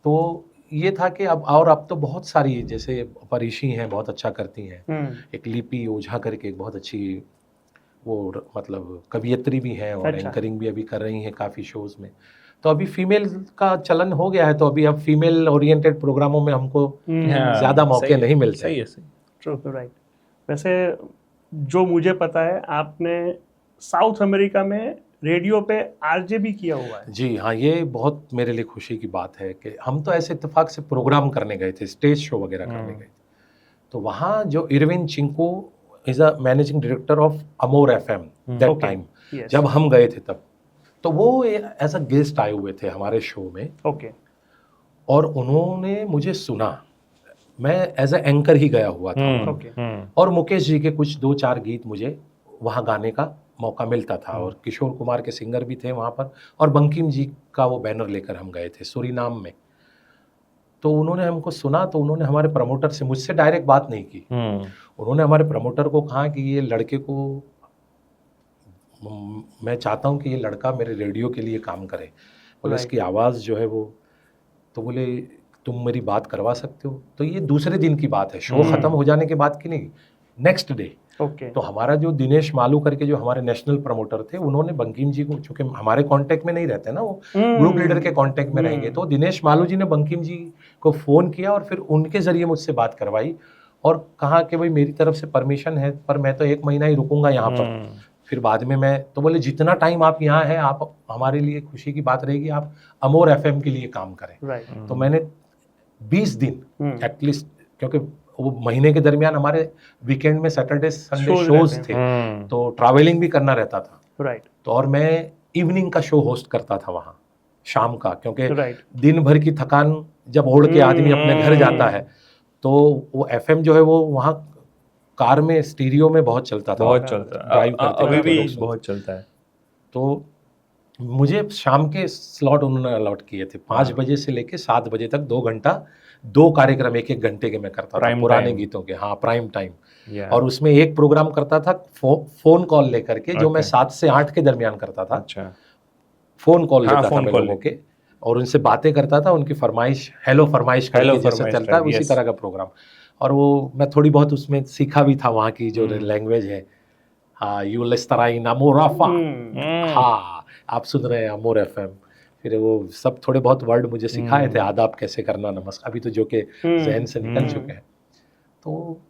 तो ये था कि अब तो बहुत सारी, जैसे परिशी हैं, बहुत अच्छा करती हैं, एक लिपि ओझा करके एक बहुत अच्छी वो मतलब कवियत्री भी है और एंकरिंग भी अभी कर रही हैं काफ़ी शोज़ में। तो अभी फीमेल का चलन हो गया है, तो अभी अब फीमेल ओरिएंटेड प्रोग्रामों में हमको ज़्यादा मौके नहीं मिलते। सही है, ट्रू, राइट। वैसे जो मुझे पता है, आपने साउथ अमेरिका में रेडियो पे आरजे भी किया हुआ है। जी हाँ, ये बहुत मेरे लिए खुशी की बात है कि हम तो ऐसे इत्तेफाक से प्रोग्राम करने गए थे, स्टेज शो वगैरह करने गए थे। तो वहाँ जो Irwin Chinko is a managing director of Amor FM that time, जब हम गए थे तब, तो वो एज अ गेस्ट आए हुए थे हमारे शो में। और उन्होंने मुझे सुना, मैं एज अ एंकर ही गया हुआ था। और मुकेश जी के कुछ 2-4 गीत मुझे वहाँ गाने का मौका मिलता था, और किशोर कुमार के सिंगर भी थे वहाँ पर, और बंकिम जी का वो बैनर लेकर हम गए थे सूरीनाम में। तो उन्होंने हमको सुना, तो उन्होंने हमारे प्रमोटर से, मुझसे डायरेक्ट बात नहीं की, उन्होंने हमारे प्रमोटर को कहा कि ये लड़के को, मैं चाहता हूँ कि ये लड़का मेरे रेडियो के लिए काम करे। बोले इसकी आवाज़ जो है वो, तो बोले तुम मेरी बात करवा सकते हो। तो ये दूसरे दिन की बात है, शो ख़त्म हो जाने के बाद की नहीं, नेक्स्ट डे। तो हमारा जो दिनेश मालू करके जो हमारे नेशनल प्रमोटर थे, उन्होंने बंकिम जी को, चूंकि हमारे कांटेक्ट में नहीं रहते ना, वो ग्रुप लीडर के कांटेक्ट में रहेंगे, तो दिनेश मालू जी ने बंकिम जी को फ़ोन किया और फिर उनके ज़रिए मुझसे बात करवाई और कहा कि भाई मेरी तरफ से परमिशन है, पर मैं तो 1 महीना ही रुकूंगा यहाँ पर, फिर बाद में मैं, तो बोले जितना टाइम आप यहाँ हैं, आप हमारे लिए खुशी की बात रहेगी, आप अमोर FM के लिए काम करें। तो मैंने 20 दिन एटलीस्ट, क्योंकि वो महीने के दरमियान हमारे वीकेंड में सैटरडे संडे शोज थे, तो ट्रैवलिंग भी करना रहता था। तो और मैं इवनिंग का शो होस्ट करता था वहाँ, शाम का, क्योंकि दिन भर की थकान जब ओढ़ के आदमी अपने घर जाता है, तो वो FM जो है वो वहाँ कार में स्टीरियो में बहुत चलता था, बहुत चलता है, अभी भी बहुत चलता है। तो मुझे शाम के स्लॉट उन्होंने अलॉट किए थे, 5 बजे से लेके 7 बजे तक 2 घंटा, 2 कार्यक्रम 1-1 घंटे के मैं करता था, पुराने गीतों के, हाँ प्राइम टाइम। और उसमें एक प्रोग्राम करता था फोन कॉल लेकर के, जो मैं 7 से 8 के दरमियान करता था। फोन कॉल लेता था मैं लोगों के और उनसे बातें करता था, उनकी फरमाइश, हेलो फरमाइश करके जैसा चलता है उसी तरह का प्रोग्राम। और वो मैं थोड़ी बहुत उसमें सीखा भी था, वहाँ की जो लैंग्वेज है। हाँ, यू लेस्तराइन अमोराफा, हाँ आप सुन रहे हैं अमोर एफएम। फिर वो सब थोड़े बहुत वर्ड मुझे सिखाए थे, आदाब कैसे करना, नमस्कार, अभी तो जो के जहन से निकल चुके हैं। तो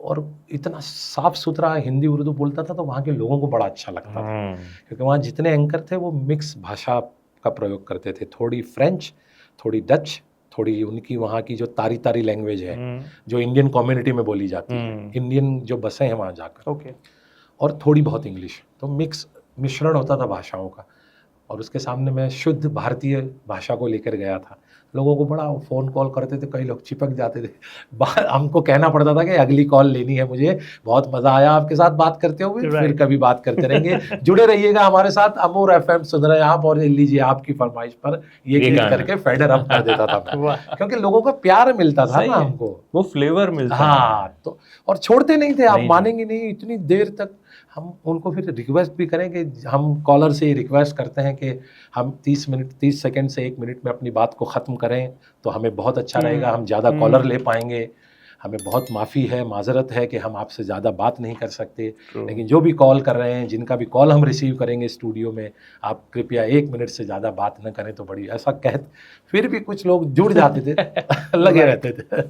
और इतना साफ सुथरा हिंदी उर्दू बोलता था, तो वहाँ के लोगों को बड़ा अच्छा लगता था, क्योंकि वहाँ जितने एंकर थे वो मिक्स भाषा का प्रयोग करते थे, थोड़ी फ्रेंच, थोड़ी डच, थोड़ी उनकी वहाँ की जो तारी तारी लैंग्वेज है जो इंडियन कम्युनिटी में बोली जाती है, इंडियन जो बसे हैं वहाँ जाकर, और थोड़ी बहुत इंग्लिश, तो मिक्स मिश्रण होता था भाषाओं का। और उसके सामने मैं शुद्ध भारतीय भाषा को लेकर गया था। लोगों को बड़ा फ़ोन कॉल करते थे, कई लोग चिपक जाते थे, हमको कहना पड़ता था कि अगली कॉल लेनी है मुझे, बहुत मज़ा आया आपके साथ बात करते हुए, फिर कभी बात करते रहेंगे, जुड़े रहिएगा हमारे साथ, अमोर एफएम सुन रहे हैं आप, और लीजिए आपकी फरमाइश पर ये क्लिक करके फेडर अप कर देता था मैं, क्योंकि लोगों का प्यार मिलता था ना हमको, वो फ्लेवर मिलता। हाँ, तो और छोड़ते नहीं थे, आप मानेंगे नहीं, इतनी देर तक हम उनको फिर रिक्वेस्ट भी करें कि हम कॉलर से रिक्वेस्ट करते हैं कि हम 30 सेकंड से 1 मिनट में अपनी बात को ख़त्म करें तो हमें बहुत अच्छा रहेगा, हम ज़्यादा कॉलर ले पाएंगे, हमें बहुत माफ़ी है, माजरत है कि हम आपसे ज़्यादा बात नहीं कर सकते, लेकिन जो भी कॉल कर रहे हैं, जिनका भी कॉल हम रिसीव करेंगे स्टूडियो में, आप कृपया 1 मिनट से ज़्यादा बात न करें तो बड़ी, ऐसा फिर भी कुछ लोग जुड़ जाते थे लगे रहते थे।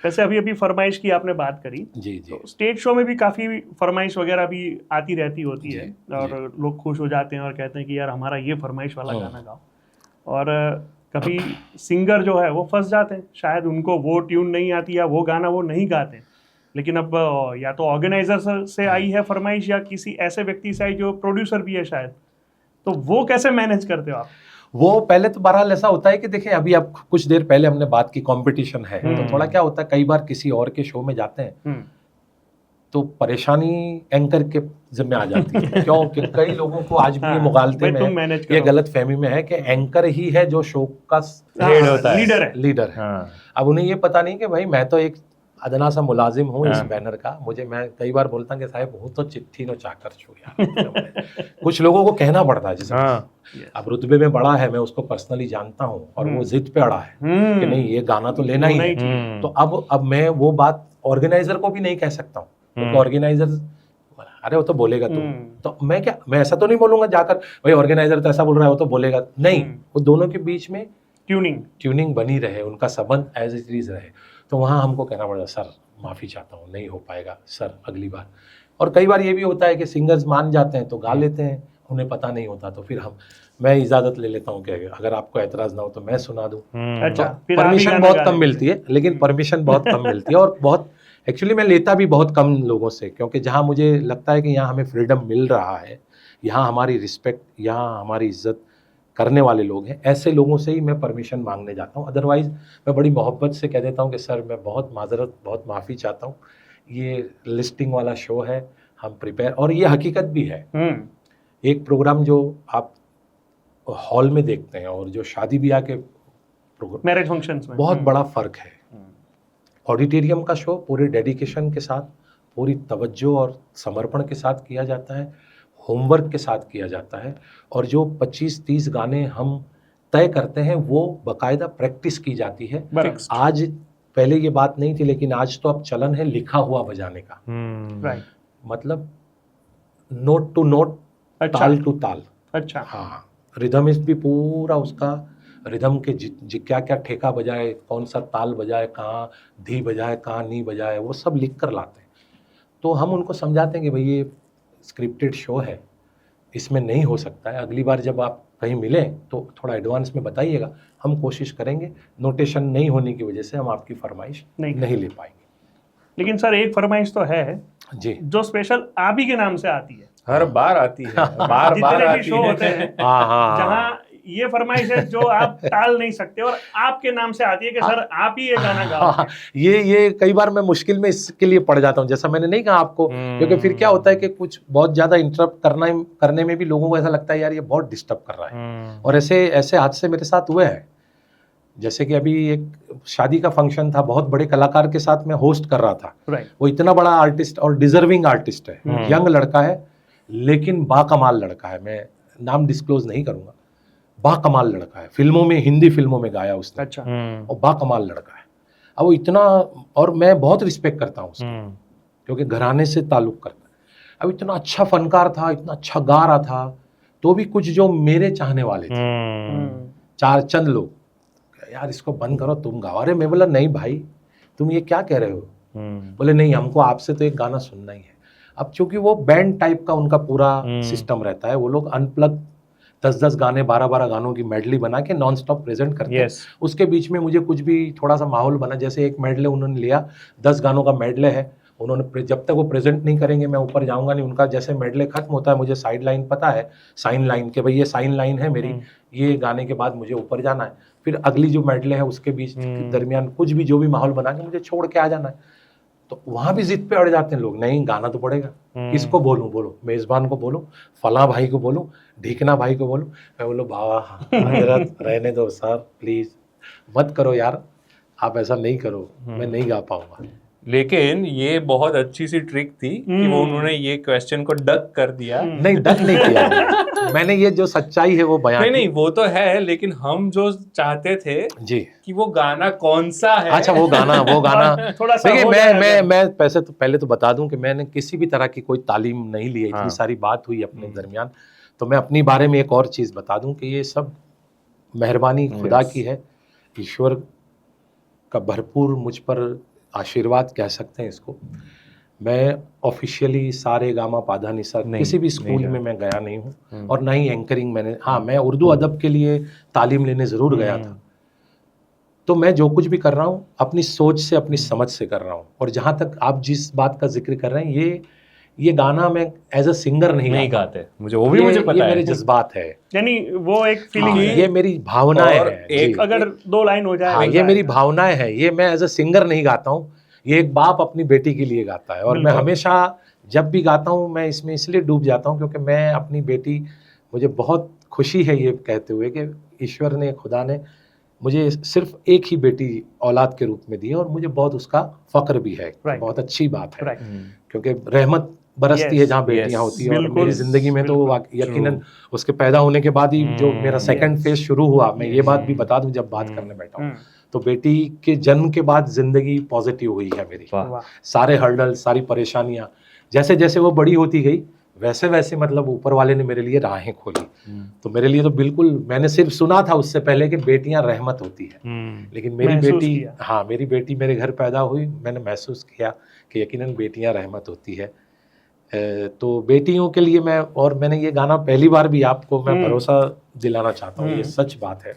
वैसे अभी फरमाइश की आपने बात करी, जी जी, तो स्टेज शो में भी काफ़ी फरमाइश वगैरह भी आती रहती होती है, और लोग खुश हो जाते हैं और कहते हैं कि यार हमारा ये फरमाइश वाला गाना गाओ, और कभी सिंगर जो है वो फंस जाते हैं, शायद उनको वो ट्यून नहीं आती या वो गाना वो नहीं गाते, लेकिन अब या तो ऑर्गेनाइजर से आई है फरमाइश या किसी ऐसे व्यक्ति से आई जो प्रोड्यूसर भी है शायद, तो वो कैसे मैनेज करते हो आप? वो पहले तो बहरहाल ऐसा होता है कि देखिए, अभी अब कुछ देर पहले हमने बात की कंपटीशन है, तो थोड़ा क्या होता है, कई बार किसी और के शो में जाते हैं तो परेशानी एंकर के जिम्मे आ जाती है, क्योंकि कई लोगों को आज भी ये मुगालते में ये गलत फहमी में है कि एंकर ही है जो शो का हेड होता है, लीडर है। अब उन्हें ये पता नहीं कि भाई मैं तो एक अदना सा मुलाजिम हूँ इस बैनर का, मैं कई बार बोलता हूँ कि साहब वो तो चिट्ठी नो चाकर छू यार कुछ लोगों को कहना पड़ता है, जैसे अब रुतबे में बड़ा है, मैं उसको पर्सनली जानता हूँ और वो जिद पे अड़ा है कि नहीं ये गाना तो लेना ही है, तो अब मैं वो बात ऑर्गेनाइजर को भी नहीं कह सकता हूँ, क्योंकि ऑर्गेनाइजर अरे वो तो बोलेगा तो मैं ऐसा तो नहीं बोलूंगा जाकर भाई ऑर्गेनाइजर तो ऐसा बोल रहा है वो तो बोलेगा नहीं, वो दोनों के बीच में ट्यूनिंग बनी रहे, उनका संबंध एज इट इज रहे, तो वहाँ हमको कहना पड़ेगा सर माफ़ी चाहता हूँ नहीं हो पाएगा सर अगली बार। और कई बार ये भी होता है कि सिंगर्स मान जाते हैं तो गा लेते हैं, उन्हें पता नहीं होता तो फिर मैं इजाज़त ले लेता हूँ कि अगर आपको एतराज़ ना हो तो मैं सुना दूँ। अच्छा, परमिशन बहुत कम मिलती है, लेकिन परमिशन बहुत कम मिलती है, और बहुत एक्चुअली मैं लेता भी बहुत कम लोगों से, क्योंकि जहाँ मुझे लगता है कि यहाँ हमें फ्रीडम मिल रहा है, यहाँ हमारी रिस्पेक्ट, यहाँ हमारी इज्जत करने वाले लोग हैं, ऐसे लोगों से ही मैं परमिशन मांगने जाता हूँ। अदरवाइज़ मैं बड़ी मोहब्बत से कह देता हूँ कि सर मैं बहुत माजरत, बहुत माफ़ी चाहता हूँ, ये लिस्टिंग वाला शो है, हम प्रिपेयर, और ये हकीकत भी है। एक प्रोग्राम जो आप हॉल में देखते हैं और जो शादी ब्याह के प्रोग्राम, मैरिज फंक्शंस में, बहुत बड़ा फ़र्क है। ऑडिटोरियम का शो पूरे डेडिकेशन के साथ, पूरी तवज्जो और समर्पण के साथ किया जाता है, होमवर्क के साथ किया जाता है, और जो 25-30 गाने हम तय करते हैं वो बाकायदा प्रैक्टिस की जाती है। आज पहले ये बात नहीं थी, लेकिन आज तो अब चलन है लिखा हुआ बजाने का, मतलब नोट टू नोट, ताल टू ताल। अच्छा, हाँ, रिदमिस्ट भी पूरा उसका रिदम के क्या क्या ठेका बजाए, कौन सा ताल बजाए, कहाँ धी बजाए, कहाँ नी बजाए, वो सब लिख कर लाते हैं। तो हम उनको समझाते हैं कि भाई ये स्क्रिप्टेड शो है, इसमें नहीं हो सकता है, अगली बार जब आप कहीं मिलें तो थोड़ा एडवांस में बताइएगा, हम कोशिश करेंगे। नोटेशन नहीं होने की वजह से हम आपकी फरमाइश नहीं ले पाएंगे। लेकिन सर एक फरमाइश तो है जी जो स्पेशल आप ही के नाम से आती है, हर बार आती है, बार बार आती शो होते हैं जहाँ ये फरमाइश है जो आप टाल नहीं सकते और आपके नाम से आती है कि सर आप ही ये गाना गाओ। ये कई बार मैं मुश्किल में इसके लिए पड़ जाता हूँ, जैसा मैंने नहीं कहा आपको, क्योंकि फिर क्या होता है कि कुछ बहुत ज्यादा इंटरप्ट करने में भी लोगों को ऐसा लगता है यार ये बहुत डिस्टर्ब कर रहा है, और ऐसे हादसे मेरे साथ हुए हैं। जैसे कि अभी एक शादी का फंक्शन था, बहुत बड़े कलाकार के साथ मैं होस्ट कर रहा था, वो इतना बड़ा आर्टिस्ट और डिजर्विंग आर्टिस्ट है, यंग लड़का है लेकिन बाकमाल लड़का है, मैं नाम डिस्क्लोज नहीं करूंगा, बाकमाल लड़का है, फिल्मों में, हिंदी फिल्मों में गाया उसने। अच्छा। और बाकमाल लड़का है। अब वो इतना, और मैं बहुत रिस्पेक्ट करता हूँ उसकी, क्योंकि घराने से ताल्लुक करता है। अब इतना अच्छा फनकार था, इतना अच्छा गा रहा था, तो भी कुछ जो मेरे चाहने वाले थे, चार चंद लोग, यार इसको बंद करो, तुम गाओ। अरे मैं बोला नहीं भाई, तुम ये क्या कह रहे हो? बोले नहीं, हमको आपसे तो एक गाना सुनना ही है। अब चूंकि वो बैंड टाइप का उनका पूरा सिस्टम रहता है, वो लोग अनप्लग 10-10 गाने, 12-12 गानों की मेडली बना के नॉन स्टॉप प्रेजेंट करते हैं। उसके बीच में मुझे कुछ भी थोड़ा सा माहौल बना, जैसे एक मेडले उन्होंने लिया, 10 गानों का मेडले है, उन्होंने जब तक वो प्रेजेंट नहीं करेंगे मैं ऊपर जाऊंगा नहीं। उनका जैसे मेडले खत्म होता है, मुझे साइड लाइन पता है, साइन लाइन के, भाई ये साइन लाइन है मेरी, ये गाने के बाद मुझे ऊपर जाना है, फिर अगली जो मेडले है उसके बीच दरमियान कुछ भी जो भी माहौल बना के मुझे छोड़ के आ जाना है। तो वहां भी जिद पे अड़ जाते हैं लोग, नहीं गाना तो पड़ेगा। किसको बोलूं? बोलो मेजबान को बोलो, फला भाई को बोलूं, ढीकना भाई को बोलूं। मैं बोलो बाबा हजरत रहने दो सर, प्लीज मत करो यार, आप ऐसा नहीं करो, मैं नहीं गा पाऊंगा। लेकिन ये बहुत अच्छी सी ट्रिक थी कि वो उन्होंने ये क्वेश्चन को डक कर दिया। नहीं, डक नहीं किया मैंने ये जो सच्चाई है वो बयान नहीं वो तो है, लेकिन हम जो चाहते थे जी कि वो गाना कौन सा है। अच्छा वो गाना थोड़ा सा देखिए, मैं पहले तो बता दूं कि मैंने किसी भी तरह की कोई तालीम नहीं ली है। इतनी सारी बात हुई अपने दरमियान, तो मैं अपनी बारे में एक और चीज बता दूं कि ये सब मेहरबानी खुदा की है, ईश्वर का भरपूर मुझ पर आशीर्वाद कह सकते हैं इसको। मैं ऑफिशियली सारे गामा पाधा निसा किसी भी स्कूल में मैं गया नहीं हूँ, और ना ही एंकरिंग मैंने, हाँ मैं उर्दू अदब के लिए तालीम लेने ज़रूर गया था। तो मैं जो कुछ भी कर रहा हूँ अपनी सोच से, अपनी समझ से कर रहा हूँ। और जहाँ तक आप जिस बात का जिक्र कर रहे हैं, ये गाना मैं एज अ सिंगर नहीं गाते, मुझे वो भी मुझे पता है, मेरे जज्बात है, यानी वो एक फीलिंग है, ये मेरी भावनाएं हैं। एक अगर 2 लाइन हो जाए, हाँ, ये मेरी भावनाएं हैं, ये मैं एज अ सिंगर नहीं गाता हूँ, ये एक बाप अपनी बेटी के लिए गाता है। और मैं हमेशा जब भी गाता हूँ मैं इसमें इसलिए डूब जाता हूँ क्योंकि मैं अपनी बेटी, मुझे बहुत खुशी है ये कहते हुए कि ईश्वर ने, खुदा ने मुझे सिर्फ एक ही बेटी औलाद के रूप में दी है, और मुझे बहुत उसका फख्र भी है। बहुत अच्छी बात है, क्योंकि रहमत बरसती है जहाँ बेटियां होती हैं। और मेरी जिंदगी में तो यकीनन उसके पैदा होने के बाद ही जो मेरा सेकंड फेज शुरू हुआ, मैं ये बात भी बता दूं जब बात करने बैठा हूँ, तो बेटी के जन्म के बाद जिंदगी पॉजिटिव हुई है मेरी। सारे हर्डल, सारी परेशानियां, जैसे जैसे वो बड़ी होती गई वैसे वैसे मतलब ऊपर वाले ने मेरे लिए राहें खोली। तो मेरे लिए तो बिल्कुल, मैंने सिर्फ सुना था उससे पहले कि बेटियां रहमत होती है, लेकिन मेरी बेटी, हाँ मेरी बेटी मेरे घर पैदा हुई, मैंने महसूस किया कि यकीनन बेटियां रहमत होती है। तो बेटियों के लिए मैं, और मैंने ये गाना पहली बार भी आपको मैं भरोसा दिलाना चाहता हूँ, ये सच बात है,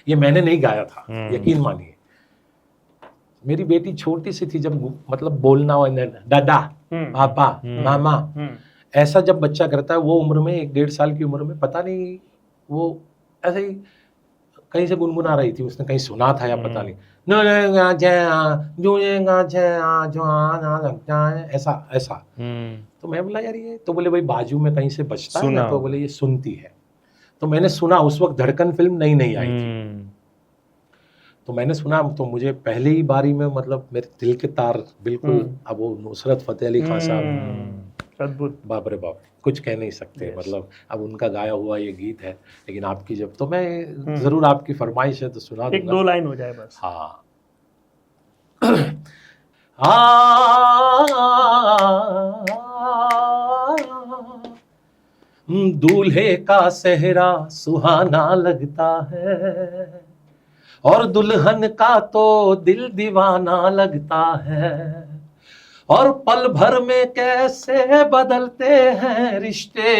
ये मैंने नहीं गाया था, यकीन मानिए। मेरी बेटी छोटी सी थी जब, मतलब बोलना दादा, पापा, मामा, ऐसा जब बच्चा करता है वो उम्र में, 1-1.5 साल की उम्र में, पता नहीं वो ऐसे ही कहीं से गुनगुना रही थी, उसने कहीं सुना था या पता नहीं, ऐसा ऐसा। तो मैं बोला यार ये तो, बोले भाई बाजू में कहीं से बजता है ना, तो बोले ये सुनती है। तो मैंने सुना, उस वक्त धड़कन फिल्म नई नई आई थी, तो मैंने सुना, तो मुझे पहली ही बारी में मतलब मेरे दिल के तार बिल्कुल, अब वो नुसरत फतेह अली खान साहब, अद्भुत, बाप रे बाप, कुछ कह नहीं सकते। मतलब अब उनका गाया हुआ ये गीत है, लेकिन आपकी जब, तो मैं जरूर, आपकी फरमाइश है तो सुना दूंगा। 1-2 लाइन हो जाए बस। हाँ दूल्हे का सेहरा सुहाना लगता है, और दुल्हन का तो दिल दीवाना लगता है, और पल भर में कैसे बदलते हैं रिश्ते,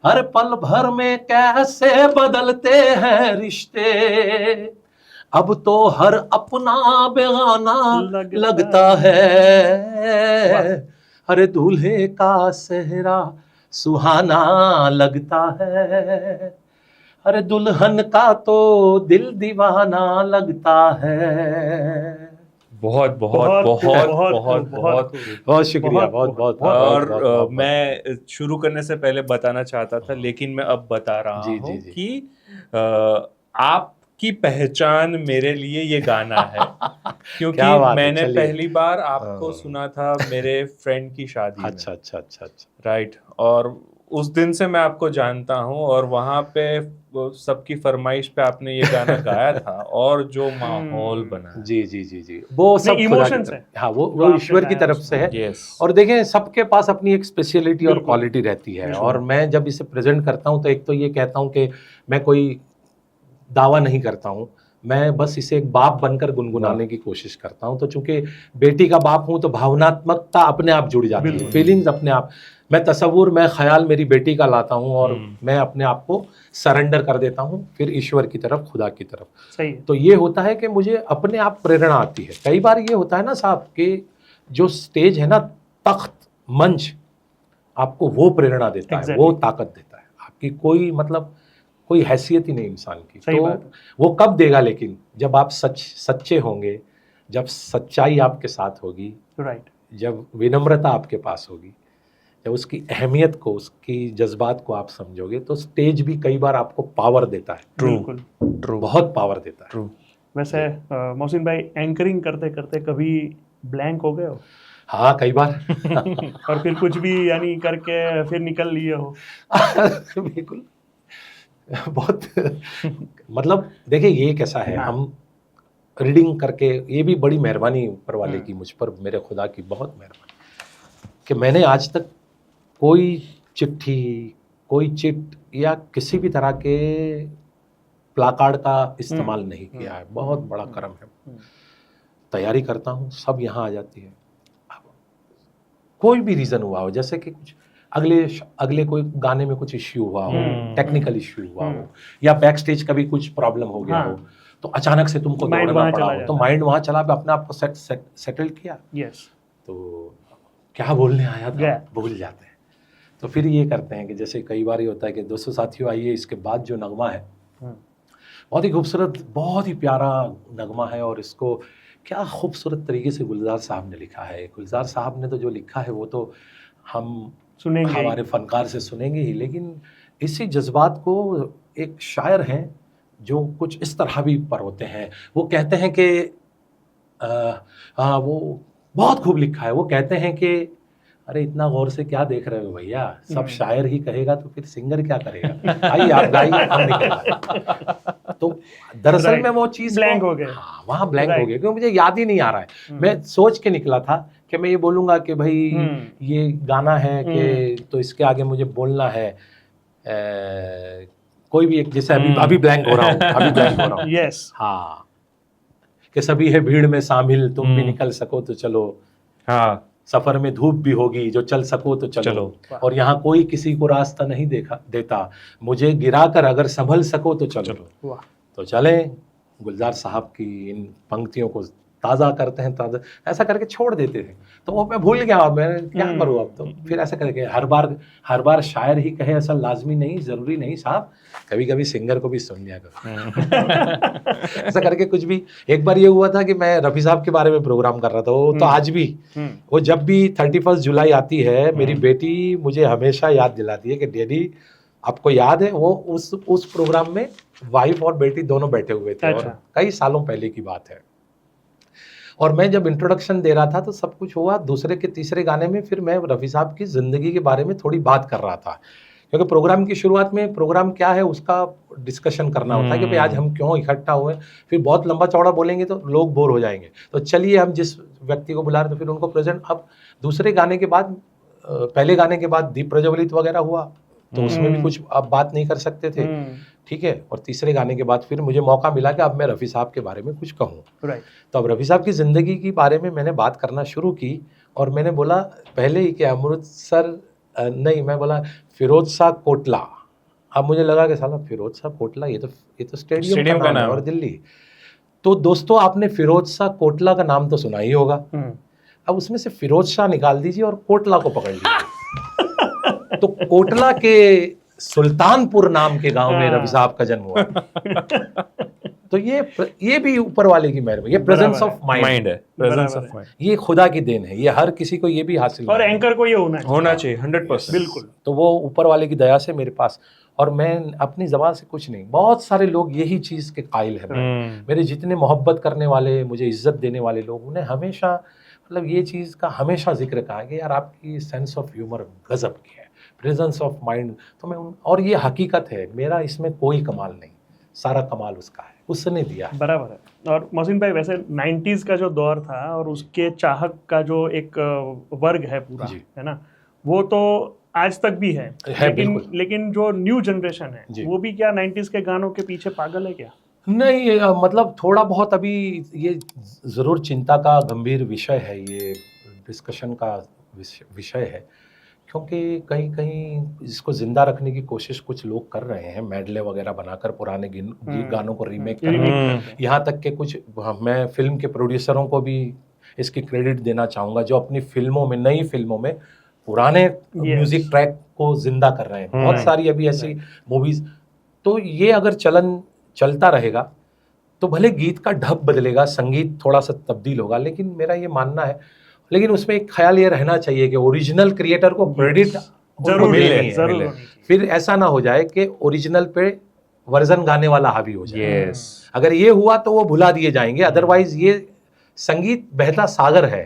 हर पल भर में कैसे बदलते हैं रिश्ते, अब तो हर अपना बेगाना लगता है, अरे दूल्हे का सेहरा सुहाना लगता है, अरे दुल्हन का तो दिल दीवाना लगता है। बहुत बहुत बहुत बहुत बहुत बहुत शुक्रिया, बहुत बहुत। और मैं शुरू करने से पहले बताना चाहता था, लेकिन मैं अब बता रहा हूँ कि आपकी पहचान मेरे लिए ये गाना है, क्योंकि मैंने पहली बार आपको सुना था मेरे फ्रेंड की शादी में। अच्छा अच्छा अच्छा अच्छा, राइट। और उस दिन से मैं आपको जानता हूँ और वहां पे वो सबकी फरमाइश पे आपने ये गाना गाया था और जो माहौल बना है। जी जी जी जी, वो सब खुदा की इमोशंस तरफ, है हाँ वो आपने ईश्वर की गाया तरफ से है। यस और देखें सबके पास अपनी एक स्पेशलिटी और बिल्कुल। क्वालिटी रहती है, बिल्कुल। और मैं जब इसे प्रेजेंट करता हूँ तो एक तो ये कहता हूँ कि मैं कोई दावा नहीं करता हूँ, मैं बस इसे एक बाप बनकर गुनगुनाने की कोशिश करता हूँ। तो चूंकि बेटी का बाप हूँ तो भावनात्मकता अपने आप जुड़ जाती है, बिल्कुल। फीलिंग्स अपने आप, मैं तसव्वुर, मैं ख्याल मेरी बेटी का लाता हूँ और मैं अपने आप को सरेंडर कर देता हूँ फिर ईश्वर की तरफ, खुदा की तरफ। सही है। तो ये होता है कि मुझे अपने आप प्रेरणा आती है। कई बार ये होता है ना साहब कि जो स्टेज है ना, तख्त, मंच, आपको वो प्रेरणा देता है, वो ताकत देता है, आपकी कोई मतलब कोई हैसियत ही नहीं इंसान की। सही तो बात है। वो कब देगा, लेकिन जब आप सच्चे होंगे, जब सच्चाई आपके साथ होगी, राइट। जब विनम्रता आपके पास होगी, जब उसकी अहमियत को, उसकी जज्बात को आप समझोगे, तो स्टेज भी कई बार आपको पावर देता है। बिल्कुल ट्रू बहुत पावर देता है। ट्रू। वैसे मोहसिन भाई, एंकरिंग करते करते कभी ब्लैंक हो गए हो? हाँ कई बार और फिर कुछ भी यानी करके फिर निकल लिए हो? बिल्कुल बहुत मतलब देखिए ये कैसा है, हाँ। हम रीडिंग करके, ये भी बड़ी मेहरबानी ऊपर वाले की मुझ पर, मेरे खुदा की बहुत मेहरबानी कि मैंने आज तक कोई चिट्ठी, कोई चिट या किसी भी तरह के प्लाकार्ड का इस्तेमाल नहीं किया है। बहुत बड़ा करम है। तैयारी करता हूँ, सब यहाँ आ जाती है। कोई भी रीज़न हुआ हो, जैसे कि कुछ अगले कोई गाने में कुछ इश्यू हुआ हो, टेक्निकल इश्यू हुआ हो, या बैक स्टेज का भी कुछ प्रॉब्लम हो गया हो, तो अचानक से तुमको दौड़ना पड़ा हो, तो माइंड वहाँ चला, अपने आप को सेटल किया। यस। तो क्या बोलने आया था भूल जाते हैं। तो फिर ये करते हैं कि जैसे कई बार ये होता है कि दोस्तों साथियों आइए, इसके बाद जो नगमा है बहुत ही खूबसूरत, बहुत ही प्यारा नगमा है, और इसको क्या खूबसूरत तरीके से गुलजार साहब ने लिखा है। गुलजार साहब ने तो जो लिखा है वो तो हम सुनेंगे, हमारे फनकार से सुनेंगे ही, लेकिन इसी जज्बात को एक शायर हैं जो कुछ इस तरह भी पर होते हैं। वो कहते हैं कि वो बहुत खूब लिखा है। वो कहते हैं कि अरे इतना गौर से क्या देख रहे हो भैया, सब शायर ही कहेगा तो फिर सिंगर क्या करेगा, आइए आप गाइए, हम निकल। तो दरअसल में वो चीज ब्लैंक हो गए। हाँ, वहाँ ब्लैंक हो गया, क्योंकि मुझे याद ही नहीं आ रहा है। मैं सोच के निकला था कि मैं ये बोलूंगा कि भाई ये गाना है कि तो इसके आगे मुझे बोलना है कोई भी एक, जैसे अभी ब्लैंक हो रहा हूँ, अभी ब्लैंक हो रहा हूँ। यस। हाँ, कि सभी है भीड़ में शामिल, तुम भी निकल सको तो चलो, हाँ सफर में धूप भी होगी, जो चल सको तो चलो। और यहाँ कोई किसी को रास्ता नहीं देता, मुझे गिराकर अगर संभल सको तो चलो। तो चलें, गुलजार साहब की इन पंक्तियों को ताज़ा करते हैं, ताज़ा ऐसा करके छोड़ देते थे। तो वो मैं भूल गया, मैं क्या करूँ अब। तो फिर ऐसा करके हर बार शायर ही कहे ऐसा लाजमी नहीं, ज़रूरी नहीं साहब, कभी कभी सिंगर को भी सुन लिया करो। ऐसा करके कुछ भी। एक बार ये हुआ था कि मैं रफ़ी साहब के बारे में प्रोग्राम कर रहा था, वो तो आज भी, वो जब भी 31 जुलाई आती है, मेरी बेटी मुझे हमेशा याद दिलाती है कि डैडी आपको याद है, वो उस प्रोग्राम में वाइफ और बेटी दोनों बैठे हुए थे। और कई सालों पहले की बात है। और मैं जब इंट्रोडक्शन दे रहा था तो सब कुछ हुआ, दूसरे के तीसरे गाने में फिर मैं रफ़ी साहब की ज़िंदगी के बारे में थोड़ी बात कर रहा था, क्योंकि प्रोग्राम की शुरुआत में प्रोग्राम क्या है उसका डिस्कशन करना होता है कि भाई आज हम क्यों इकट्ठा हुए। फिर बहुत लंबा चौड़ा बोलेंगे तो लोग बोर हो जाएंगे, तो चलिए हम जिस व्यक्ति को बुला रहे तो फिर उनको प्रेजेंट। अब दूसरे गाने के बाद, पहले गाने के बाद दीप प्रज्वलित वगैरह हुआ, तो उसमें भी कुछ अब बात नहीं कर सकते थे, ठीक है। और तीसरे गाने के बाद फिर मुझे मौका मिला कि अब मैं रफ़ी साहब के बारे में कुछ कहूँ। तो अब रफ़ी साहब की ज़िंदगी के बारे में मैंने बात करना शुरू की, और मैंने बोला पहले ही कि अमृतसर नहीं, मैं बोला फिरोज शाह कोटला। अब मुझे लगा कि साला फिरोज शाह कोटला, ये तो स्टेडियम का नाम है, और दिल्ली। तो दोस्तों आपने फिरोज शाह कोटला का नाम तो सुना ही होगा, अब उसमें से फिरोज शाह निकाल दीजिए और कोटला को पकड़ लीजिए। तो कोटला के सुल्तानपुर नाम के गांव में रफ़ी साहब का जन्म हुआ। तो ये भी ऊपर वाले की मेहरबानी, ये प्रेजेंस ऑफ माइंड है, प्रेजेंस ऑफ माइंड, ये खुदा की देन है, ये हर किसी को ये भी हासिल और एंकर को ये होना चाहिए 100%। बिल्कुल। तो वो ऊपर वाले की दया से मेरे पास, और मैं अपनी ज़बान से कुछ नहीं, बहुत सारे लोग यही चीज़ के कायल हैं। मेरे जितने मोहब्बत करने वाले, मुझे इज्जत देने वाले लोग, उन्हें हमेशा मतलब ये चीज़ का हमेशा जिक्र कहा कि यार आपकी सेंस ऑफ ह्यूमर गजब की है, प्रेजेंस ऑफ माइंड। तो मैं और ये हकीकत है, मेरा इसमें कोई कमाल नहीं, सारा कमाल उसका है, उसने दिया है। बराबर है। और मोहसिन भाई वैसे 90s का जो दौर था और उसके चाहक का जो एक वर्ग है पूरा, है ना, वो तो आज तक भी है लेकिन जो न्यू जनरेशन है वो भी क्या 90s के गानों के पीछे पागल है क्या? नहीं, मतलब थोड़ा बहुत अभी ये ज़रूर चिंता का गंभीर विषय है, ये डिस्कशन का विषय है, क्योंकि कहीं कहीं इसको जिंदा रखने की कोशिश कुछ लोग कर रहे हैं, मेडले वगैरह बनाकर पुराने गानों को रीमेक कर रहे हैं। यहाँ तक के कुछ, मैं फिल्म के प्रोड्यूसरों को भी इसकी क्रेडिट देना चाहूँगा, जो अपनी फिल्मों में, नई फिल्मों में पुराने म्यूजिक ट्रैक को जिंदा कर रहे हैं। बहुत सारी अभी ऐसी मूवीज। तो ये अगर चलता रहेगा तो भले गीत का ढब बदलेगा, संगीत थोड़ा सा तब्दील होगा, लेकिन मेरा ये मानना है, लेकिन उसमें एक ख्याल ये रहना चाहिए कि ओरिजिनल क्रिएटर को क्रेडिट जरूर मिले। फिर ऐसा ना हो जाए कि ओरिजिनल पे वर्जन गाने वाला हावी हो जाए। अगर ये हुआ तो वो भुला दिए जाएंगे। अदरवाइज ये संगीत बहता सागर है।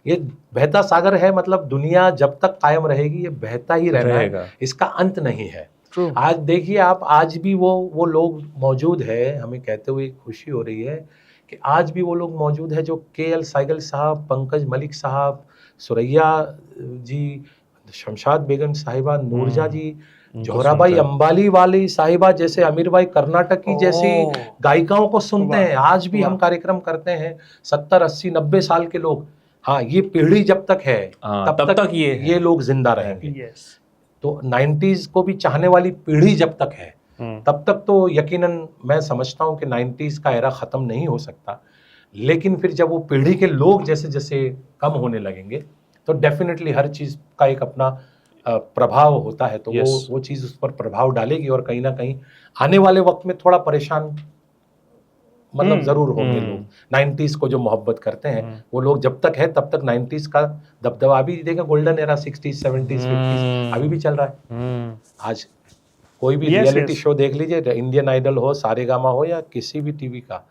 ये बहता सागर है, मतलब दुनिया जब तक कायम रहेगी ये बहता ही रहना है, इसका अंत नहीं है। आज देखिए आप, आज भी वो लोग मौजूद है, हमें कहते हुए खुशी हो रही है कि आज भी वो लोग मौजूद है जो KL साइगल साहब, पंकज मलिक साहब, सुरैया जी, शमशाद बेगम साहिबा, नूरजा जी, जोहराबाई अंबाली वाली साहिबा जैसे, अमीर भाई कर्नाटक की जैसी गायिकाओं को सुनते हैं। आज भी हम कार्यक्रम करते हैं, 70, 80, 90 साल के लोग। हाँ, ये पीढ़ी जब तक है तब तक ये लोग जिंदा रहेंगे। तो 90s को भी चाहने वाली पीढ़ी जब तक है तब तक तो यकीनन मैं समझता हूँ कि 90s का एरा खत्म नहीं हो सकता। लेकिन फिर जब वो पीढ़ी के लोग जैसे जैसे कम होने लगेंगे तो डेफिनेटली हर चीज का एक अपना प्रभाव होता है, तो वो चीज उस पर प्रभाव डालेगी और कहीं ना कहीं आने वाले वक्त में थोड़ा परेशान मतलब जरूर होंगे लोग। 90s को जो मोहब्बत करते हैं वो लोग जब तक है तब तक 90s का दबदबा अभी देखा, golden era 60s 70s 50s अभी भी चल रहा है। आज कोई भी रियलिटी शो देख लीजिए, इंडियन आइडल हो, सारेगामा हो या किसी भी टीवी का,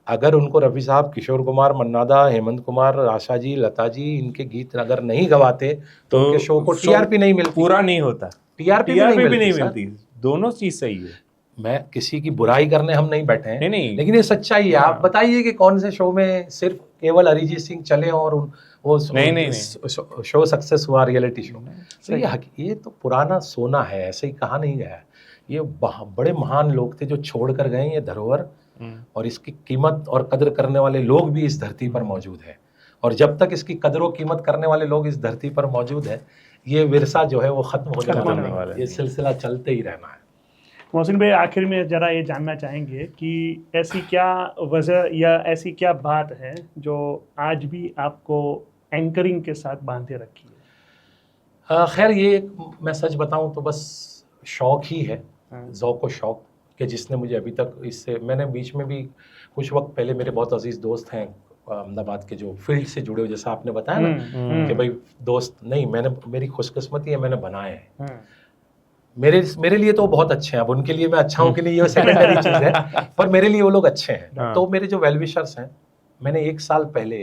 अगर उनको रफी साहब, किशोर कुमार, मन्नादा, हेमंत कुमार, आशा जी, लता जी, इनके गीत अगर नहीं गवाते तो उनके शो को TRP नहीं मिलती, पूरा नहीं होता, TRP भी नहीं मिलती। दोनों चीज सही है। मैं किसी की बुराई करने हम नहीं बैठे हैं, नहीं। लेकिन ये सच्चाई है। आप बताइए कि कौन से शो में सिर्फ केवल अरिजीत सिंह चले और वो शो सक्सेस हुआ, रियलिटी शो। तो ये तो पुराना सोना है, ऐसे ही कहा नहीं गया। ये बड़े महान लोग थे जो छोड़ कर गए ये धरोहर, और इसकी कीमत और कदर करने वाले लोग भी इस धरती पर मौजूद है। और जब तक इसकी कदर और कीमत करने वाले लोग इस धरती पर मौजूद है, ये विरसा जो है वो खत्म हो जाने, ये सिलसिला चलते ही रहना है। मोहसिन भाई, आखिर में जरा ये जानना चाहेंगे कि ऐसी क्या वजह या ऐसी क्या बात है जो आज भी आपको एंकरिंग के साथ बांधे रखी है? खैर, ये मैं सच बताऊं तो बस शौक ही है, ज़ौक़ व शौक के, जिसने मुझे अभी तक इससे, मैंने बीच में भी कुछ वक्त पहले, मेरे बहुत अजीज दोस्त हैं अहमदाबाद के जो फील्ड से जुड़े हुए, जैसा आपने बताया ना कि भाई दोस्त नहीं, मेरी खुशकिस्मती है, मैंने बनाए हैं। मेरे लिए तो बहुत अच्छे हैं। अब उनके लिए मैं अच्छा हूँ कि नहीं ये सेकेंडरी चीज़ है, पर मेरे लिए वो लोग अच्छे हैं। तो मेरे जो वेलविशर्स हैं, मैंने 1 साल पहले,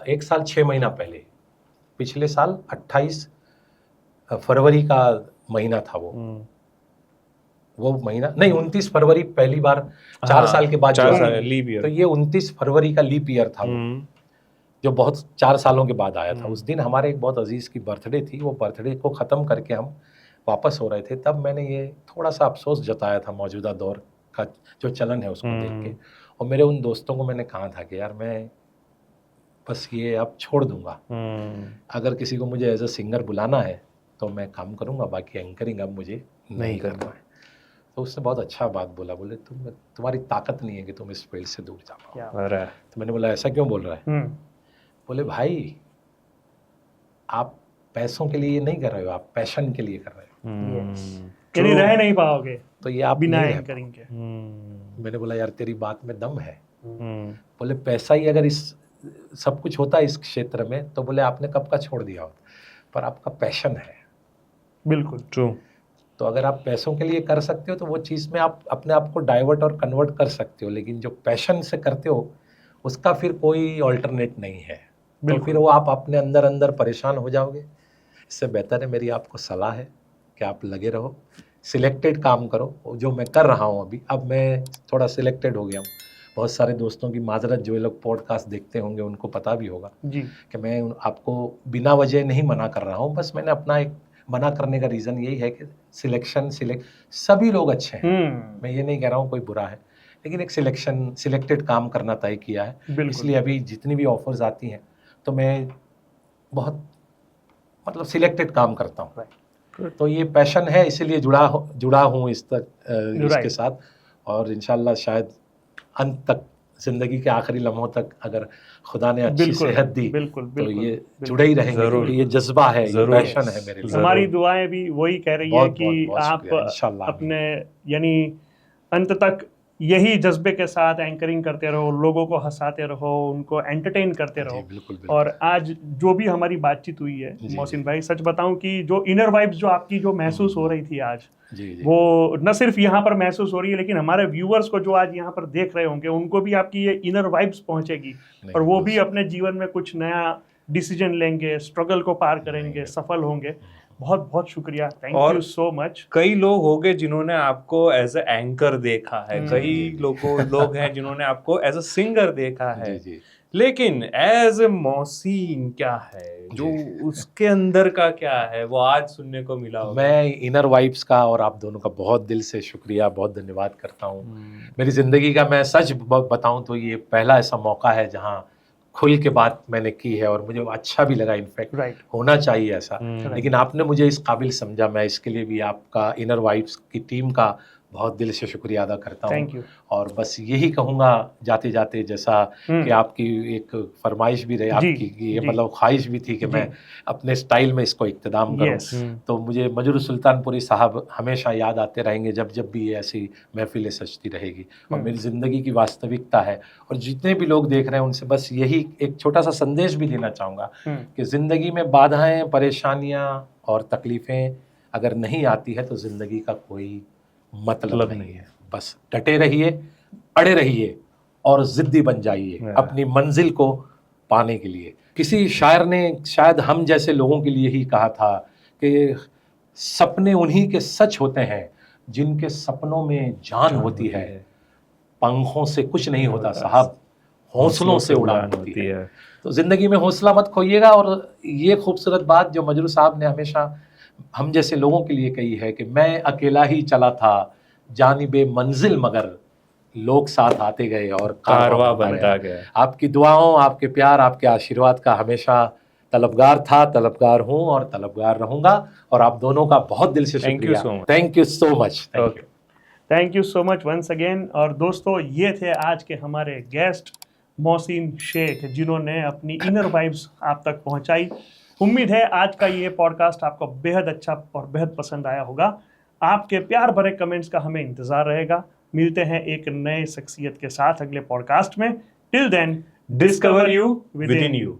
1 साल 6 महीना पहले, पिछले साल 28 फरवरी का महीना था वो महीना नहीं, 29 फरवरी पहली बार 4 साल के बाद, लीप ईयर, तो ये 29 फरवरी का लीप ईयर था जो बहुत 4 सालों के बाद आया था। उस दिन हमारे एक बहुत अजीज की बर्थडे थी। वो बर्थडे को ख़त्म करके हम वापस हो रहे थे, तब मैंने ये थोड़ा सा अफसोस जताया था मौजूदा दौर का जो चलन है उसको देख के। और मेरे उन दोस्तों को मैंने कहा था कि यार मैं बस ये अब छोड़ दूंगा, अगर किसी को मुझे एज अ सिंगर बुलाना है तो मैं काम करूंगा, बाकी एंकरिंग अब मुझे नहीं करना है। तो उसने बहुत अच्छा बात बोला, बोले तुम्हारी ताकत नहीं है कि तुम इस फील्ड से दूर जा पाओ। तो मैंने बोला ऐसा क्यों बोल रहा है? बोले भाई आप पैसों के लिए ये नहीं कर रहे हो, आप पैशन के लिए कर रहे हो। रह नहीं पाओगे तो ये आप बिना एंकरिंग के। मैंने बोला यार तेरी बात में दम है। बोले पैसा ही अगर इस सब कुछ होता है इस क्षेत्र में तो बोले आपने कब का छोड़ दिया होता, पर आपका पैशन है। बिल्कुल ट्रू। तो अगर आप पैसों के लिए कर सकते हो तो वो चीज़ में आप अपने आप को डाइवर्ट और कन्वर्ट कर सकते हो, लेकिन जो पैशन से करते हो उसका फिर कोई ऑल्टरनेट नहीं है। तो फिर वो आप अपने अंदर अंदर परेशान हो जाओगे। इससे बेहतर है, मेरी आपको सलाह है कि आप लगे रहो, सिलेक्टेड काम करो। जो मैं कर रहा हूँ अभी, अब मैं थोड़ा सिलेक्टेड हो गया हूँ। बहुत सारे दोस्तों की माजरत, जो ये लोग पॉडकास्ट देखते होंगे उनको पता भी होगा जी कि मैं आपको बिना वजह नहीं मना कर रहा हूँ। बस मैंने अपना एक मना करने का रीज़न यही है कि सभी लोग अच्छे हैं, मैं ये नहीं कह रहा हूँ कोई बुरा है, लेकिन एक सिलेक्टेड काम करना तय किया है। इसलिए अभी जितनी भी ऑफर्स आती हैं तो मैं बहुत मतलब सिलेक्टेड काम करता हूँ। तो ये पैशन है, इसीलिए जुड़ा हूँ इसके साथ। और इंशाल्लाह शायद अंत तक, जिंदगी के आखिरी लम्हों तक, अगर खुदा ने अच्छी सेहत दी तो ये जुड़े ही रहेंगे, क्योंकि ये जज्बा है, ये पैशन है मेरे लिए। हमारी दुआएं भी वही कह रही है कि आप अपने यानी अंत तक यही जज्बे के साथ एंकरिंग करते रहो, लोगों को हंसाते रहो, उनको एंटरटेन करते रहो। बिल्कुल। और आज जो भी हमारी बातचीत हुई है मोहसिन भाई, सच बताऊं कि जो इनर वाइब्स जो आपकी जो महसूस हो रही थी आज, वो न सिर्फ यहाँ पर महसूस हो रही है, लेकिन हमारे व्यूअर्स को जो आज यहाँ पर देख रहे होंगे उनको भी आपकी ये इनर वाइब्स पहुंचेगी और वो भी अपने जीवन में कुछ नया डिसीजन लेंगे, स्ट्रगल को पार करेंगे, सफल होंगे। बहुत बहुत शुक्रिया, थैंक यू सो मच। कई लोग होंगे जिन्होंने आपको एज ए एंकर देखा है, कई लोग हैं जिन्होंने आपको एज ए सिंगर देखा है, लेकिन एज ए मोहसिन क्या है, जो उसके अंदर का क्या है, वो आज सुनने को मिला होगा। मैं इनर वाइब्स का और आप दोनों का बहुत दिल से शुक्रिया, बहुत धन्यवाद करता हूँ। मेरी जिंदगी का, मैं सच बताऊं तो ये पहला ऐसा मौका है जहां खुल के बात मैंने की है और मुझे अच्छा भी लगा। इनफैक्ट होना चाहिए ऐसा, लेकिन आपने मुझे इस काबिल समझा। मैं इसके लिए भी आपका, इनर वाइब्स की टीम का बहुत दिल से शुक्रिया अदा करता हूँ। और बस यही कहूँगा जाते जाते, जैसा कि आपकी एक फरमाइश भी रही, आपकी ये मतलब ख्वाहिश भी थी कि मैं अपने स्टाइल में इसको इख्तिताम करूँ, तो मुझे मजरूर सुल्तानपुरी साहब हमेशा याद आते रहेंगे जब जब भी ये ऐसी महफिलें सजती रहेगी। और मेरी ज़िंदगी की वास्तविकता है, और जितने भी लोग देख रहे हैं उनसे बस यही एक छोटा सा संदेश भी देना चाहूँगा कि ज़िंदगी में बाधाएँ, परेशानियाँ और तकलीफ़ें अगर नहीं आती है तो ज़िंदगी का कोई मतलब नहीं है। बस डटे रहिए, अड़े रहिए और जिद्दी बन जाइए अपनी मंजिल को पाने के लिए। किसी शायर ने शायद हम जैसे लोगों के लिए ही कहा था कि सपने उन्हीं के सच होते हैं जिनके सपनों में जान होती है। पंखों से कुछ नहीं होता साहब, हौसलों से उड़ान होती है। तो जिंदगी में हौसला मत खोइएगा। और ये खूबसूरत बात जो मजरू साहब ने हमेशा हम जैसे लोगों के लिए कही है कि मैं अकेला ही चला था जानिबे मंजिल, मगर लोग साथ आते गए और कारवां बनता गया। आपकी दुआओं, आपके प्यार, आपके आशीर्वाद का हमेशा तलबगार था, तलबगार हूँ और तलबगार रहूंगा। और आप दोनों का बहुत दिल से शुक्रिया। Thank you so much. Thank you so much once again. और दोस्तों, ये थे आज के हमारे गेस्ट मोहसिन शेख, जिन्होंने अपनी इनर वाइब्स आप तक पहुंचाई। उम्मीद है आज का ये पॉडकास्ट आपको बेहद अच्छा और बेहद पसंद आया होगा। आपके प्यार भरे कमेंट्स का हमें इंतजार रहेगा। मिलते हैं एक नए शख्सियत के साथ अगले पॉडकास्ट में। Till then, discover you within you.